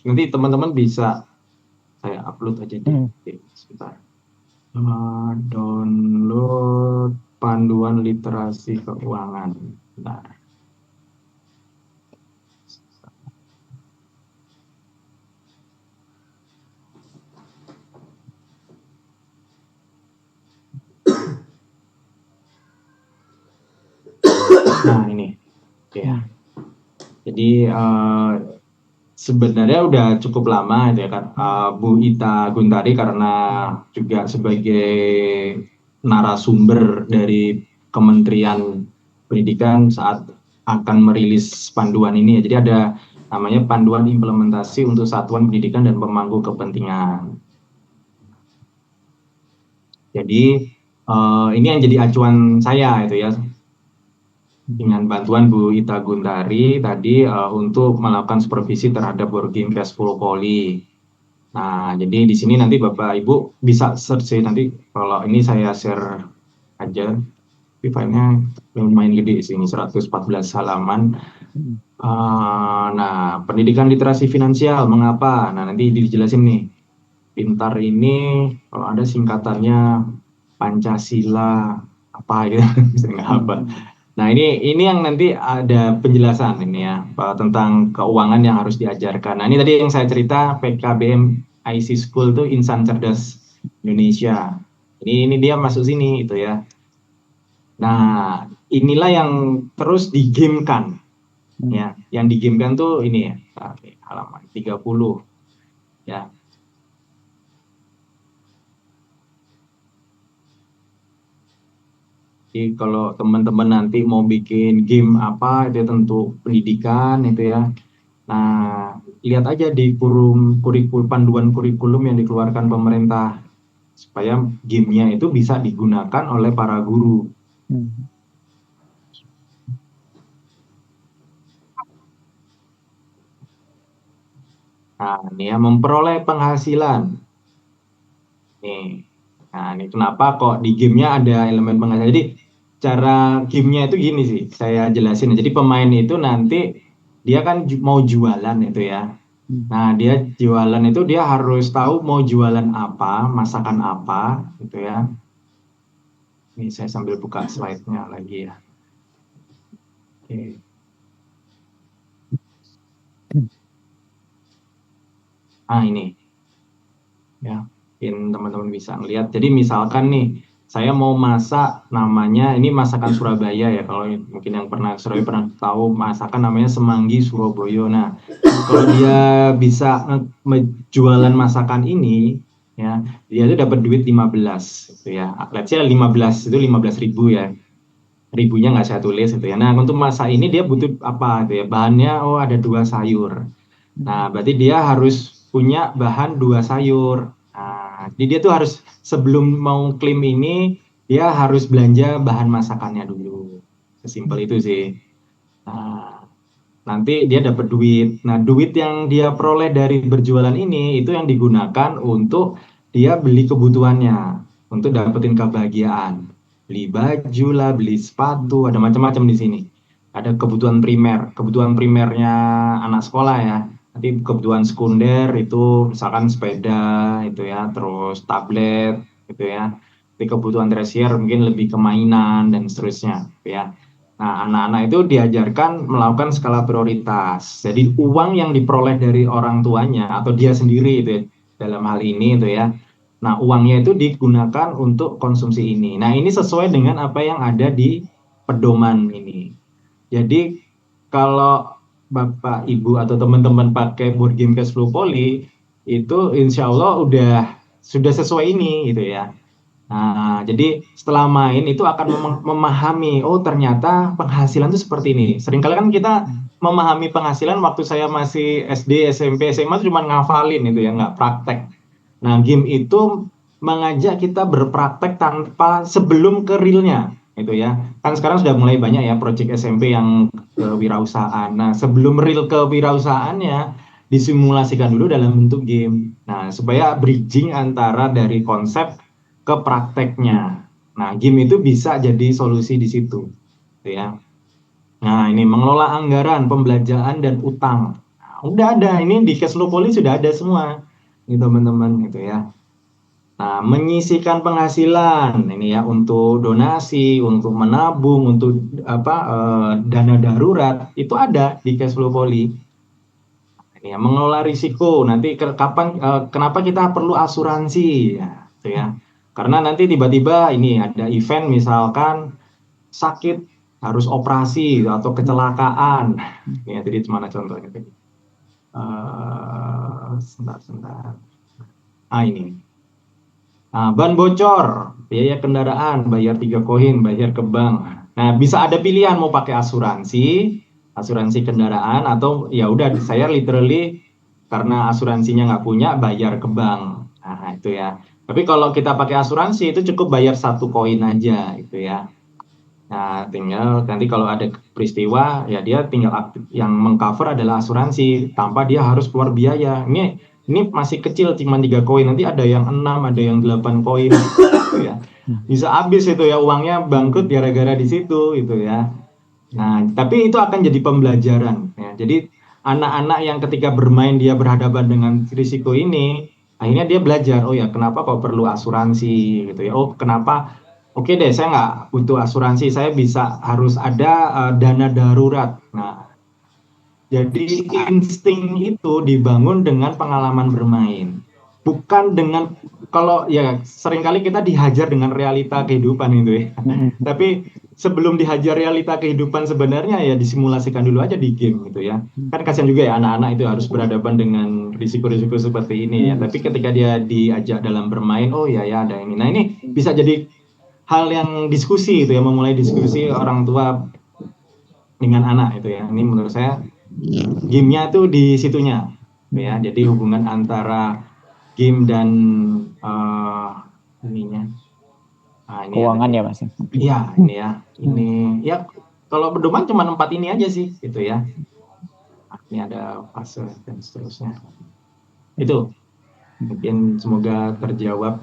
nanti teman-teman bisa saya upload aja deh. Oke, sebentar. Download panduan literasi keuangan. Bentar. Nah, ini. Oke ya. Jadi sebenarnya udah cukup lama gitu ya kan, Bu Ita Guntari karena juga sebagai narasumber dari Kementerian Pendidikan saat akan merilis panduan ini ya. Jadi ada namanya panduan implementasi untuk satuan pendidikan dan pemangku kepentingan. Jadi ini yang jadi acuan saya itu ya, dengan bantuan Bu Ita Guntari tadi untuk melakukan supervisi terhadap Working Cash Flow Poly. Nah, jadi di sini nanti Bapak Ibu bisa search sih, nanti kalau ini saya share aja, tapi filenya lumayan gede sih, ini 114 halaman. Nah, pendidikan literasi finansial mengapa? Nah, nanti dijelasin nih. Pintar ini kalau ada singkatannya Pancasila apa gitu, saya nggak apa. Nah, ini yang nanti ada penjelasan ini ya tentang keuangan yang harus diajarkan. Nah, ini tadi yang saya cerita PKBM IC School itu Insan Cerdas Indonesia. Ini dia masuk sini itu ya. Nah, inilah yang terus digamekan. Ya, yang digamekan tuh ini ya. Halaman 30 ya. Jadi kalau teman-teman nanti mau bikin game apa itu tentu pendidikan itu ya. Nah, lihat aja di panduan kurikulum yang dikeluarkan pemerintah supaya game-nya itu bisa digunakan oleh para guru. Nah, ini ya memperoleh penghasilan. Nih. Nah, ini kenapa kok di game-nya ada elemen penghasilan. Jadi cara game-nya itu gini sih, saya jelasin. Jadi pemain itu nanti dia kan mau jualan itu ya. Nah, dia jualan itu dia harus tahu mau jualan apa, masakan apa, gitu ya. Ini saya sambil buka slide-nya lagi ya. Oke. Ini. Ya, mungkin teman-teman bisa ngelihat. Jadi misalkan nih, saya mau masak namanya, ini masakan Surabaya ya, kalau mungkin yang pernah Surabaya pernah tahu masakan namanya semanggi Surabaya. Nah, kalau dia bisa jualan masakan ini ya, dia itu dapat duit 15 gitu ya. Let's say 15 itu 15.000 ya. Ribunya nggak saya tulis gitu ya. Nah, untuk masak ini dia butuh apa gitu ya? Bahannya ada 2 sayur. Nah, berarti dia harus punya bahan 2 sayur. Nah, jadi dia tuh harus sebelum mau klaim ini dia harus belanja bahan masakannya dulu. Sesimpel itu sih. Nah, nanti dia dapat duit. Nah, duit yang dia peroleh dari berjualan ini itu yang digunakan untuk dia beli kebutuhannya, untuk dapetin kebahagiaan. Beli baju lah, beli sepatu, ada macam-macam di sini. Ada kebutuhan primernya anak sekolah ya. Nanti kebutuhan sekunder itu misalkan sepeda itu ya, terus tablet gitu ya. Nanti kebutuhan tersier mungkin lebih ke mainan dan seterusnya gitu ya. Nah, anak-anak itu diajarkan melakukan skala prioritas. Jadi uang yang diperoleh dari orang tuanya atau dia sendiri itu ya, dalam hal ini itu ya. Nah, uangnya itu digunakan untuk konsumsi ini. Nah, ini sesuai dengan apa yang ada di pedoman ini. Jadi kalau Bapak, Ibu atau teman-teman pakai board game cash flow poly itu insya Allah sudah sesuai ini gitu ya. Nah, jadi setelah main itu akan memahami, oh ternyata penghasilan itu seperti ini. Seringkali kan kita memahami penghasilan waktu saya masih SD, SMP, SMA itu cuma ngafalin itu ya, nggak praktek. Nah, game itu mengajak kita berpraktek tanpa sebelum ke realnya, itu ya. Kan sekarang sudah mulai banyak ya proyek SMP yang kewirausahaan. Nah, sebelum real kewirausahaannya disimulasikan dulu dalam bentuk game. Nah, supaya bridging antara dari konsep ke prakteknya. Nah, game itu bisa jadi solusi di situ, gitu ya. Nah, ini mengelola anggaran, pembelanjaan dan utang. Nah, udah ada ini di Cashflowpoly sudah ada semua, ini teman-teman, gitu ya. Nah, menyisihkan penghasilan ini ya untuk donasi, untuk menabung, untuk dana darurat itu ada di Cashflowpoly. Ini ya, mengelola risiko. Nanti kenapa kita perlu asuransi ya, gitu ya. Karena nanti tiba-tiba ini ada event misalkan sakit harus operasi atau kecelakaan. Ya, jadi mana contohnya? Sebentar. Ini. Ban bocor, biaya kendaraan, bayar 3 koin, bayar ke bank. Nah, bisa ada pilihan mau pakai asuransi kendaraan, atau ya udah saya literally karena asuransinya nggak punya, bayar ke bank. Nah, itu ya. Tapi kalau kita pakai asuransi itu cukup bayar 1 koin aja, itu ya. Nah, tinggal nanti kalau ada peristiwa, ya dia tinggal yang mengcover adalah asuransi, tanpa dia harus keluar biaya. Ini masih kecil, cuma 3 koin, nanti ada yang 6, ada yang 8 koin, gitu ya. Bisa habis itu ya, uangnya bangkrut gara-gara di situ, gitu ya. Nah, tapi itu akan jadi pembelajaran, ya. Jadi anak-anak yang ketika bermain dia berhadapan dengan risiko ini, akhirnya dia belajar, oh ya kenapa kok perlu asuransi, gitu ya. Oh kenapa, oke deh saya nggak butuh asuransi, saya bisa harus ada dana darurat. Nah, jadi insting itu dibangun dengan pengalaman bermain. Bukan dengan, kalau ya seringkali kita dihajar dengan realita kehidupan itu ya. Tapi sebelum dihajar realita kehidupan sebenarnya ya disimulasikan dulu aja di game gitu ya. Kan kasihan juga ya anak-anak itu harus berhadapan dengan risiko-risiko seperti ini ya. Tapi ketika dia diajak dalam bermain, oh ya ya ada ini. Nah ini bisa jadi hal yang diskusi itu ya, memulai diskusi orang tua dengan anak itu ya. Ini menurut saya gamenya tuh di situnya ya. Jadi hubungan antara game dan ininya. Nah, ini Keuangan ya Mas. Iya, ini ya. Ini ya kalau pedoman cuma 4 ini aja sih gitu ya. Ini ada fase dan seterusnya. Itu mungkin semoga terjawab.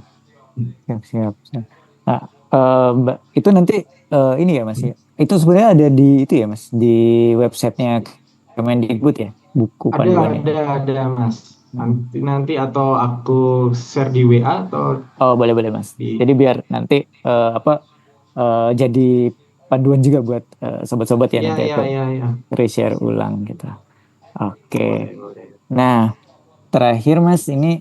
Siap. Nah, itu nanti ini ya Mas ya. Itu sebenarnya ada di itu ya Mas, di websitenya Kemendikbud ya, buku panduannya. Ada Mas. Nanti atau aku share di WA atau Oh boleh Mas. Jadi biar nanti jadi panduan juga buat sobat-sobat ya nanti aku ya. reshare ulang gitu. Oke. Boleh. Nah, terakhir Mas ini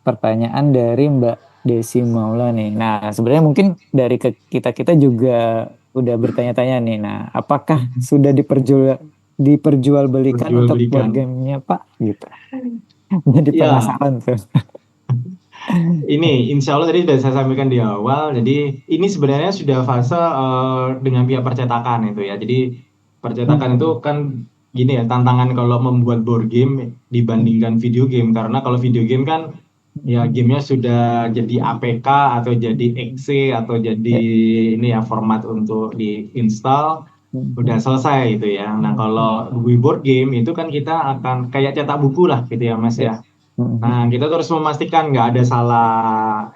pertanyaan dari Mbak Desi Maula nih. Nah, sebenarnya mungkin dari kita juga udah bertanya-tanya nih. Nah, apakah sudah diperjualbelikan untuk board game-nya Pak? Gitu. Jadi penasaran tuh. Ini insya Allah tadi sudah saya sampaikan di awal. Jadi ini sebenarnya sudah fase dengan pihak percetakan itu ya. Jadi percetakan itu kan gini ya, tantangan kalau membuat board game dibandingkan video game, karena kalau video game kan ya gamenya sudah jadi APK atau jadi exe atau jadi ini ya format untuk diinstal udah selesai gitu ya. Nah kalau board game itu kan kita akan kayak cetak buku lah gitu ya Mas ya. Nah kita terus memastikan nggak ada salah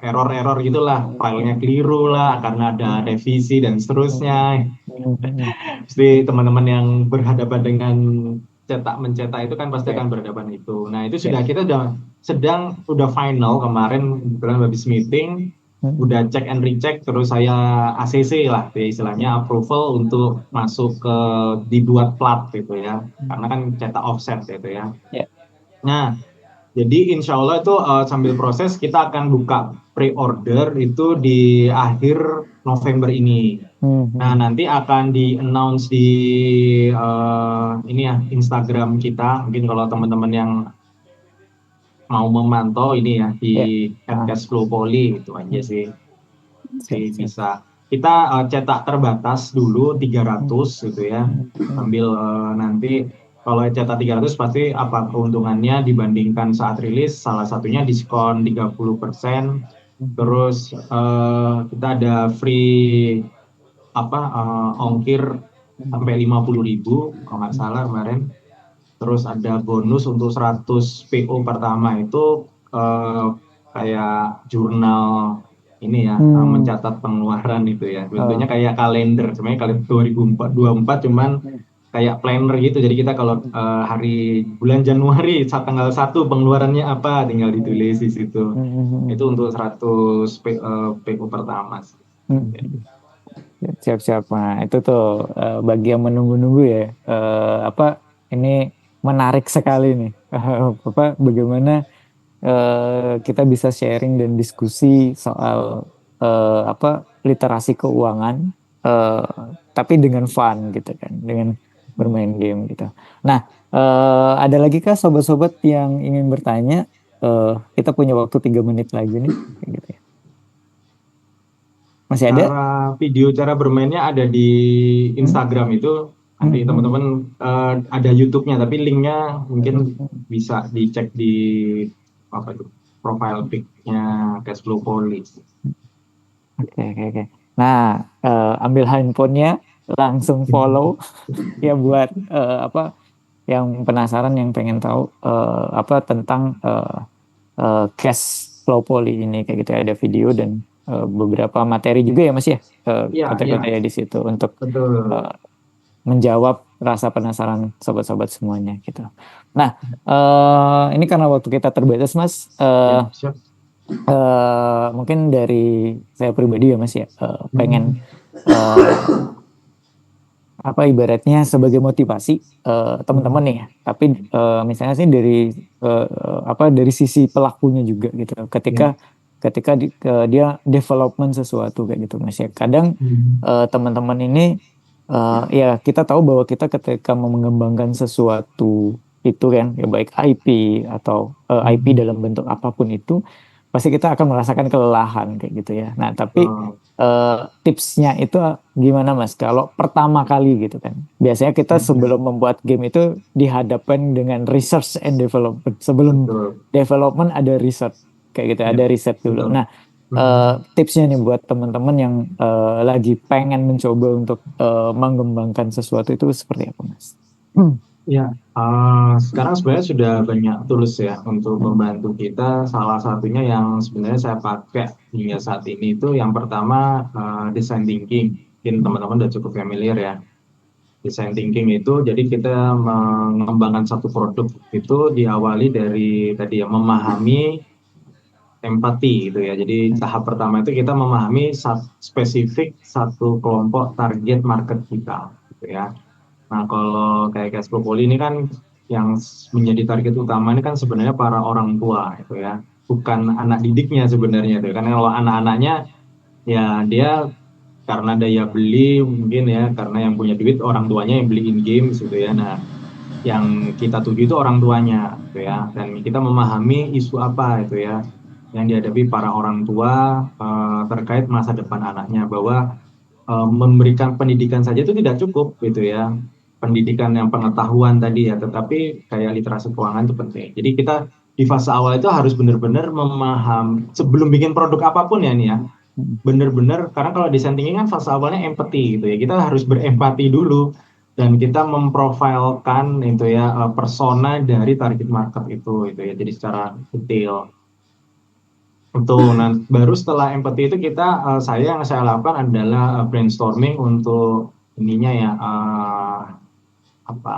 error gitulah, filenya keliru lah karena ada revisi dan seterusnya. Pasti teman-teman yang berhadapan dengan mencetak itu kan pasti akan berhadapan itu. Nah itu sudah kita udah final kemarin kebetulan habis meeting, udah check and recheck, terus saya ACC lah ya, istilahnya approval untuk masuk ke dibuat plat gitu ya, karena kan cetak offset gitu ya. Nah jadi insya Allah itu sambil proses kita akan buka pre-order itu di akhir November ini. Nah nanti akan di-announce di ini ya Instagram kita. Mungkin kalau teman-teman yang mau memantau ini ya di @cashflowpoly itu aja sih. Jadi bisa kita cetak terbatas dulu 300 gitu ya. Sambil nanti kalau cetak 300 pasti apa keuntungannya dibandingkan saat rilis, salah satunya diskon 30%, terus kita ada free ongkir sampai 50.000 kalau nggak salah kemarin. Terus ada bonus untuk 100 PO pertama itu kayak jurnal ini ya, mencatat pengeluaran itu ya. Bentuknya kayak kalender, sebenarnya kalender 2024 cuman kayak planner gitu. Jadi kita kalau hari bulan Januari tanggal 1 pengeluarannya apa tinggal ditulis di situ. Itu untuk 100 PO pertama. Siap. Nah, itu tuh bagi yang menunggu-nunggu ya. Ini menarik sekali nih. Bagaimana kita bisa sharing dan diskusi soal literasi keuangan, tapi dengan fun gitu kan, dengan bermain game gitu. Nah, Ada lagi kah sobat-sobat yang ingin bertanya? Kita punya waktu 3 menit lagi nih, kayak gitu ya. Masih ada? Cara bermainnya ada di Instagram itu. Nanti Hmm. teman-teman ada YouTube-nya, tapi linknya mungkin bisa dicek di apa itu profile pic-nya Cashflow Poly. Oke. Nah, ambil handphonenya, langsung follow ya buat apa yang penasaran, yang pengen tahu apa tentang cash flow poly ini, kayak gitu ya. Ada video dan beberapa materi juga ya Mas ya, Iya, iya, konten-kontennya di situ untuk betul. eh, menjawab rasa penasaran sobat-sobat semuanya gitu. Nah, ini karena waktu kita terbatas Mas, Ya, siap. mungkin dari saya pribadi ya Mas ya, pengen apa ibaratnya sebagai motivasi teman-teman nih ya. Tapi misalnya sih dari apa dari sisi pelakunya juga gitu. Ya. Dia development sesuatu kayak gitu Mas ya. Kadang teman-teman ini ya kita tahu bahwa kita ketika mau mengembangkan sesuatu itu kan ya, baik IP atau IP dalam bentuk apapun itu, pasti kita akan merasakan kelelahan kayak gitu ya. Nah, tapi tipsnya itu gimana Mas? Kalau pertama kali gitu kan, biasanya kita sebelum membuat game itu dihadapkan dengan research and development. Sebelum Betul. development ada research kayak gitu, Ya, ada riset dulu. betul. Nah, tipsnya nih buat teman-teman yang lagi pengen mencoba untuk mengembangkan sesuatu itu seperti apa Mas? Ya, sekarang sebenarnya sudah banyak tools ya untuk membantu kita. Salah satunya yang sebenarnya saya pakai hingga saat ini itu yang pertama design thinking. Mungkin teman-teman udah cukup familiar ya. Design thinking itu jadi kita mengembangkan satu produk itu diawali dari tadi ya memahami empati gitu ya. Jadi tahap pertama itu kita memahami spesifik satu kelompok target market kita gitu ya. Nah, kalau kayak Cashflow Poly ini kan yang menjadi target utama ini kan sebenarnya para orang tua itu ya, bukan anak didiknya sebenarnya itu. Karena kalau anak-anaknya ya dia karena daya beli mungkin ya, karena yang punya duit orang tuanya yang beliin game gitu ya. Nah, yang kita tuju itu orang tuanya gitu ya. Dan kita memahami isu apa itu ya yang dihadapi para orang tua terkait masa depan anaknya, bahwa memberikan pendidikan saja itu tidak cukup gitu ya, pendidikan yang pengetahuan tadi ya, tetapi kayak literasi keuangan itu penting. Jadi kita di fase awal itu harus benar-benar memaham sebelum bikin produk apapun ya nih ya, benar-benar, karena kalau design thinking kan fase awalnya empathy gitu ya, kita harus berempati dulu dan kita memprofilkan itu ya persona dari target market itu ya, jadi secara detail. Betul. Nah, baru setelah empathy itu kita, yang saya lakukan adalah brainstorming untuk ininya ya, apa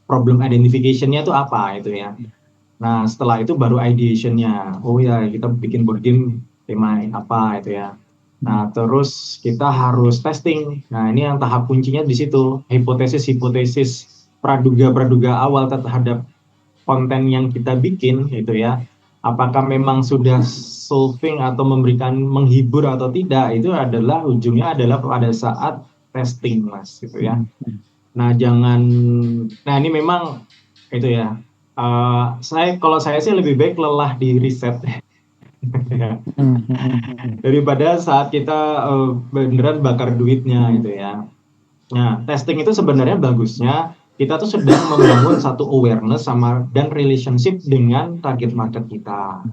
problem identification-nya itu apa itu ya. Nah, setelah itu baru ideation-nya. Oh ya, kita bikin board game tema apa itu ya. Nah, terus kita harus testing. Nah, ini yang tahap kuncinya di situ. Hipotesis-hipotesis praduga-praduga awal terhadap konten yang kita bikin itu ya, apakah memang sudah solving atau memberikan menghibur atau tidak, itu adalah ujungnya adalah pada saat testing Mas gitu ya. Nah ini memang itu ya, kalau saya sih lebih baik lelah di riset daripada saat kita beneran bakar duitnya gitu ya. Nah, testing itu sebenarnya bagusnya kita tuh sedang membangun satu awareness dan relationship dengan target market kita.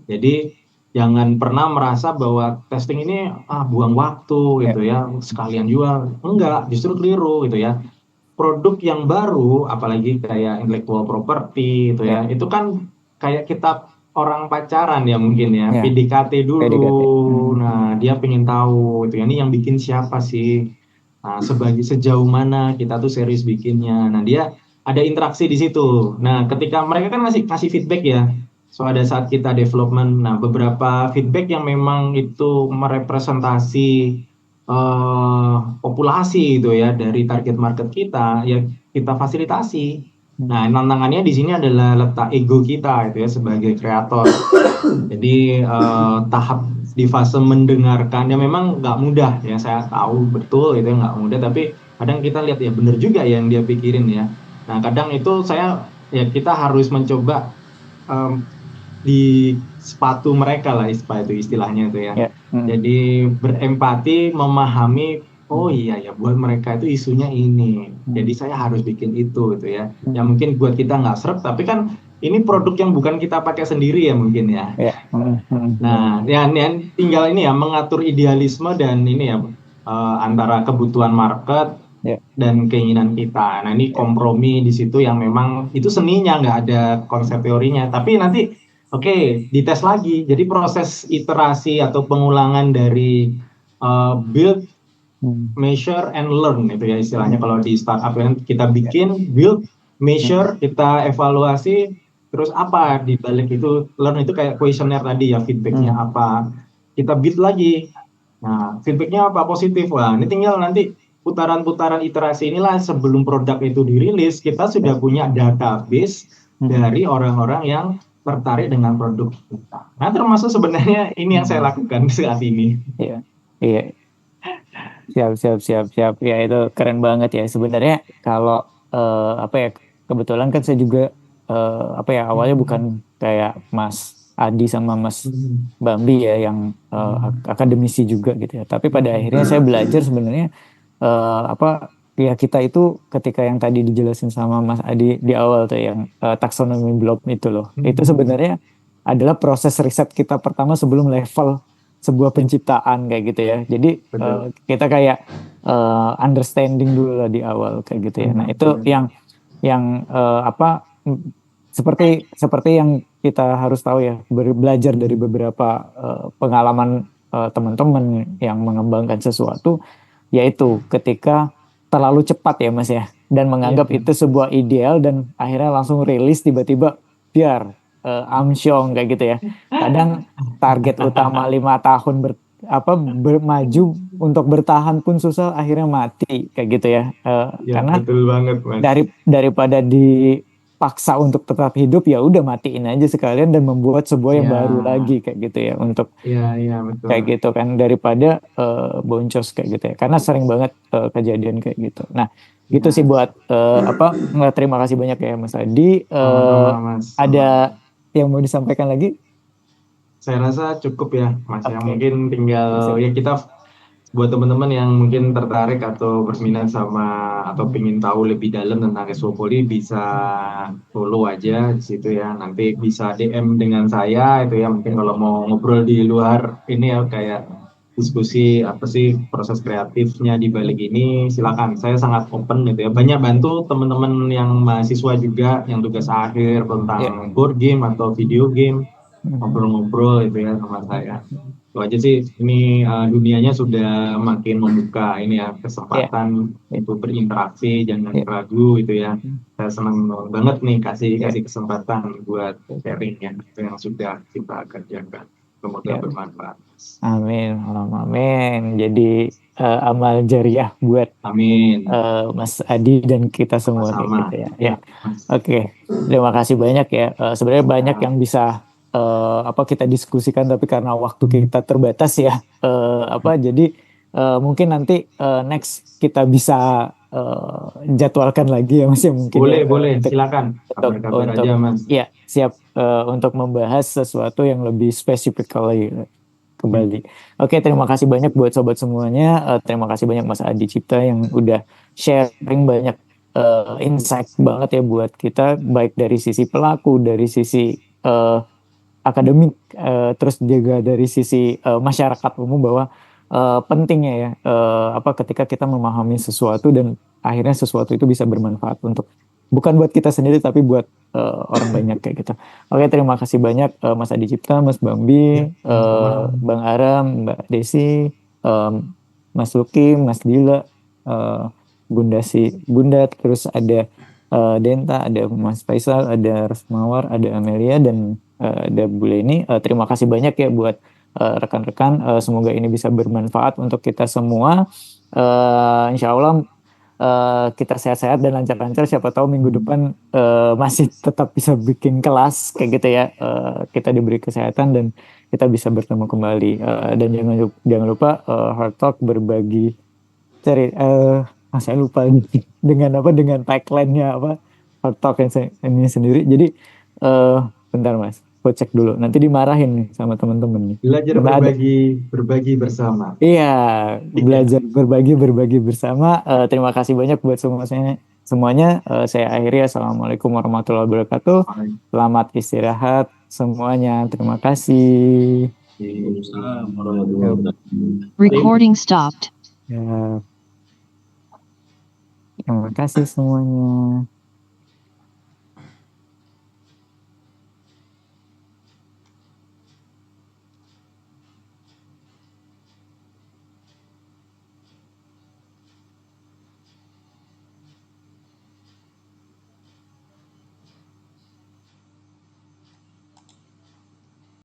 Jadi jangan pernah merasa bahwa testing ini buang waktu gitu ya, sekalian jual. Enggak, justru keliru gitu ya. Produk yang baru, apalagi kayak intellectual property itu ya, itu kan kayak kita orang pacaran ya mungkin ya, PDKT dulu. PDKT. Nah, dia pengen tahu itu ya, ini yang bikin siapa sih? Nah, sejauh mana kita tuh serius bikinnya. Nah, dia ada interaksi di situ. Nah, ketika mereka kan kasih feedback ya. So, ada saat kita development, nah beberapa feedback yang memang itu merepresentasi populasi itu ya dari target market kita, ya kita fasilitasi. Nah, tantangannya di sini adalah letak ego kita itu ya sebagai kreator. Jadi tahap di fase mendengarkan ya memang nggak mudah ya, saya tahu betul itu nggak mudah, tapi kadang kita lihat ya bener juga ya yang dia pikirin ya. Nah, kadang itu kita harus mencoba em, di sepatu mereka lah, sepatu istilahnya itu ya. Ya. Jadi berempati, memahami, oh iya ya, buat mereka itu isunya ini. Jadi saya harus bikin itu gitu ya. Yang mungkin buat kita nggak seret, tapi kan ini produk yang bukan kita pakai sendiri ya mungkin ya. Ya. Nah, yang tinggal ini ya mengatur idealisme dan ini ya antara kebutuhan market Ya. dan keinginan kita. Nah, ini kompromi di situ yang memang itu seninya, nggak ada konsep teorinya. Tapi nanti oke, dites lagi. Jadi proses iterasi atau pengulangan dari build, measure, and learn itu ya istilahnya kalau di startup kan kita bikin, build, measure, kita evaluasi, terus apa di balik itu learn itu kayak kuesioner tadi ya, feedbacknya apa, kita build lagi. Nah, feedbacknya apa, positif. Wah, ini tinggal nanti putaran-putaran iterasi inilah sebelum produk itu dirilis, kita sudah punya database dari orang-orang yang tertarik dengan produk kita. Nah, termasuk sebenarnya ini yang saya lakukan saat ini. Iya, iya. Siap. Ya itu keren banget ya. Sebenarnya kalau apa ya, kebetulan kan saya juga apa ya, awalnya bukan kayak Mas Adi sama Mas Bambi ya yang akademisi juga gitu ya. Tapi pada akhirnya saya belajar sebenarnya apa ya, kita itu ketika yang tadi dijelasin sama Mas Adi di awal tuh yang taksonomi blob itu loh. Itu sebenarnya adalah proses riset kita pertama sebelum level sebuah penciptaan kayak gitu ya. Jadi kita kayak understanding dulu lah di awal kayak gitu ya. Nah, itu yang apa seperti yang kita harus tahu ya, belajar dari beberapa pengalaman teman-teman yang mengembangkan sesuatu, yaitu ketika terlalu cepat ya Mas ya, dan menganggap itu sebuah ideal dan akhirnya langsung rilis tiba-tiba biar amsyong kayak gitu ya. Kadang target utama 5 tahun bermaju untuk bertahan pun susah, akhirnya mati kayak gitu ya. Karena betul banget, Mas. Daripada dipaksa untuk tetap hidup, ya udah matiin aja sekalian dan membuat sebuah yang baru lagi kayak gitu ya, untuk betul. kayak gitu kan, daripada boncos kayak gitu ya. Karena sering banget kejadian kayak gitu. Nah, gitu sih buat terima kasih banyak ya Mas Adi. Mas. Ada yang mau disampaikan lagi? Saya rasa cukup ya, Mas. Yang mungkin tinggal ya kita buat teman-teman yang mungkin tertarik atau berminat sama atau ingin tahu lebih dalam tentang Eswapoli, bisa follow aja di situ ya. Nanti bisa DM dengan saya itu ya. Mungkin kalau mau ngobrol di luar ini ya, kayak diskusi apa sih proses kreatifnya di balik ini, silakan. Saya sangat open gitu ya. Banyak bantu teman-teman yang mahasiswa juga yang tugas akhir tentang board game atau video game, ngobrol-ngobrol itu ya sama saya. Itu aja sih, ini dunianya sudah makin membuka ini ya, kesempatan untuk berinteraksi, jangan ragu itu ya. Saya senang banget nih kasih kesempatan buat sharing ya, itu yang sudah kita kerjakan. Semoga bermanfaat. Amin, amin. Jadi amal jariah buat Mas Adi dan kita semua kayak gitu ya. Ya, oke. Terima kasih banyak ya. Sebenarnya banyak yang bisa kita diskusikan, tapi karena waktu kita terbatas ya. Jadi mungkin nanti next kita bisa jadwalkan lagi ya Mas ya, mungkin. Boleh, silakan. Kabar aja Mas. Ya, siap untuk membahas sesuatu yang lebih spesifik kembali. Oke, terima kasih banyak buat sobat semuanya. Terima kasih banyak Mas Adi Cipta yang udah sharing banyak insight banget ya buat kita, baik dari sisi pelaku, dari sisi akademik, terus juga dari sisi masyarakat umum, bahwa pentingnya ya ketika kita memahami sesuatu dan akhirnya sesuatu itu bisa bermanfaat untuk bukan buat kita sendiri tapi buat orang banyak kayak gitu. Oke, terima kasih banyak Mas Adi Cipta, Mas Bambi, Bang Aram, Mbak Desi, Mas Luki, Mas Dila, Bunda, terus ada Denta, ada Mas Faisal, ada Resmawar, ada Amelia, dan ada Bu Leni. Terima kasih banyak ya buat rekan-rekan. Semoga ini bisa bermanfaat untuk kita semua. Insya Allah kita sehat-sehat dan lancar-lancar. Siapa tahu minggu depan masih tetap bisa bikin kelas kayak gitu ya. Kita diberi kesehatan dan kita bisa bertemu kembali. Dan jangan lupa Hard Talk berbagi cerita. Saya lupa dengan tagline-nya apa. hard talk ini sendiri. Jadi bentar Mas, aku cek dulu. Nanti dimarahin nih sama teman-teman nih. Belajar Karena ada berbagi bersama. iya, belajar berbagi bersama. Terima kasih banyak buat semuanya. Saya akhiri. Assalamualaikum warahmatullahi wabarakatuh. Selamat istirahat semuanya. Terima kasih. Recording stopped. Ya, terima kasih semuanya.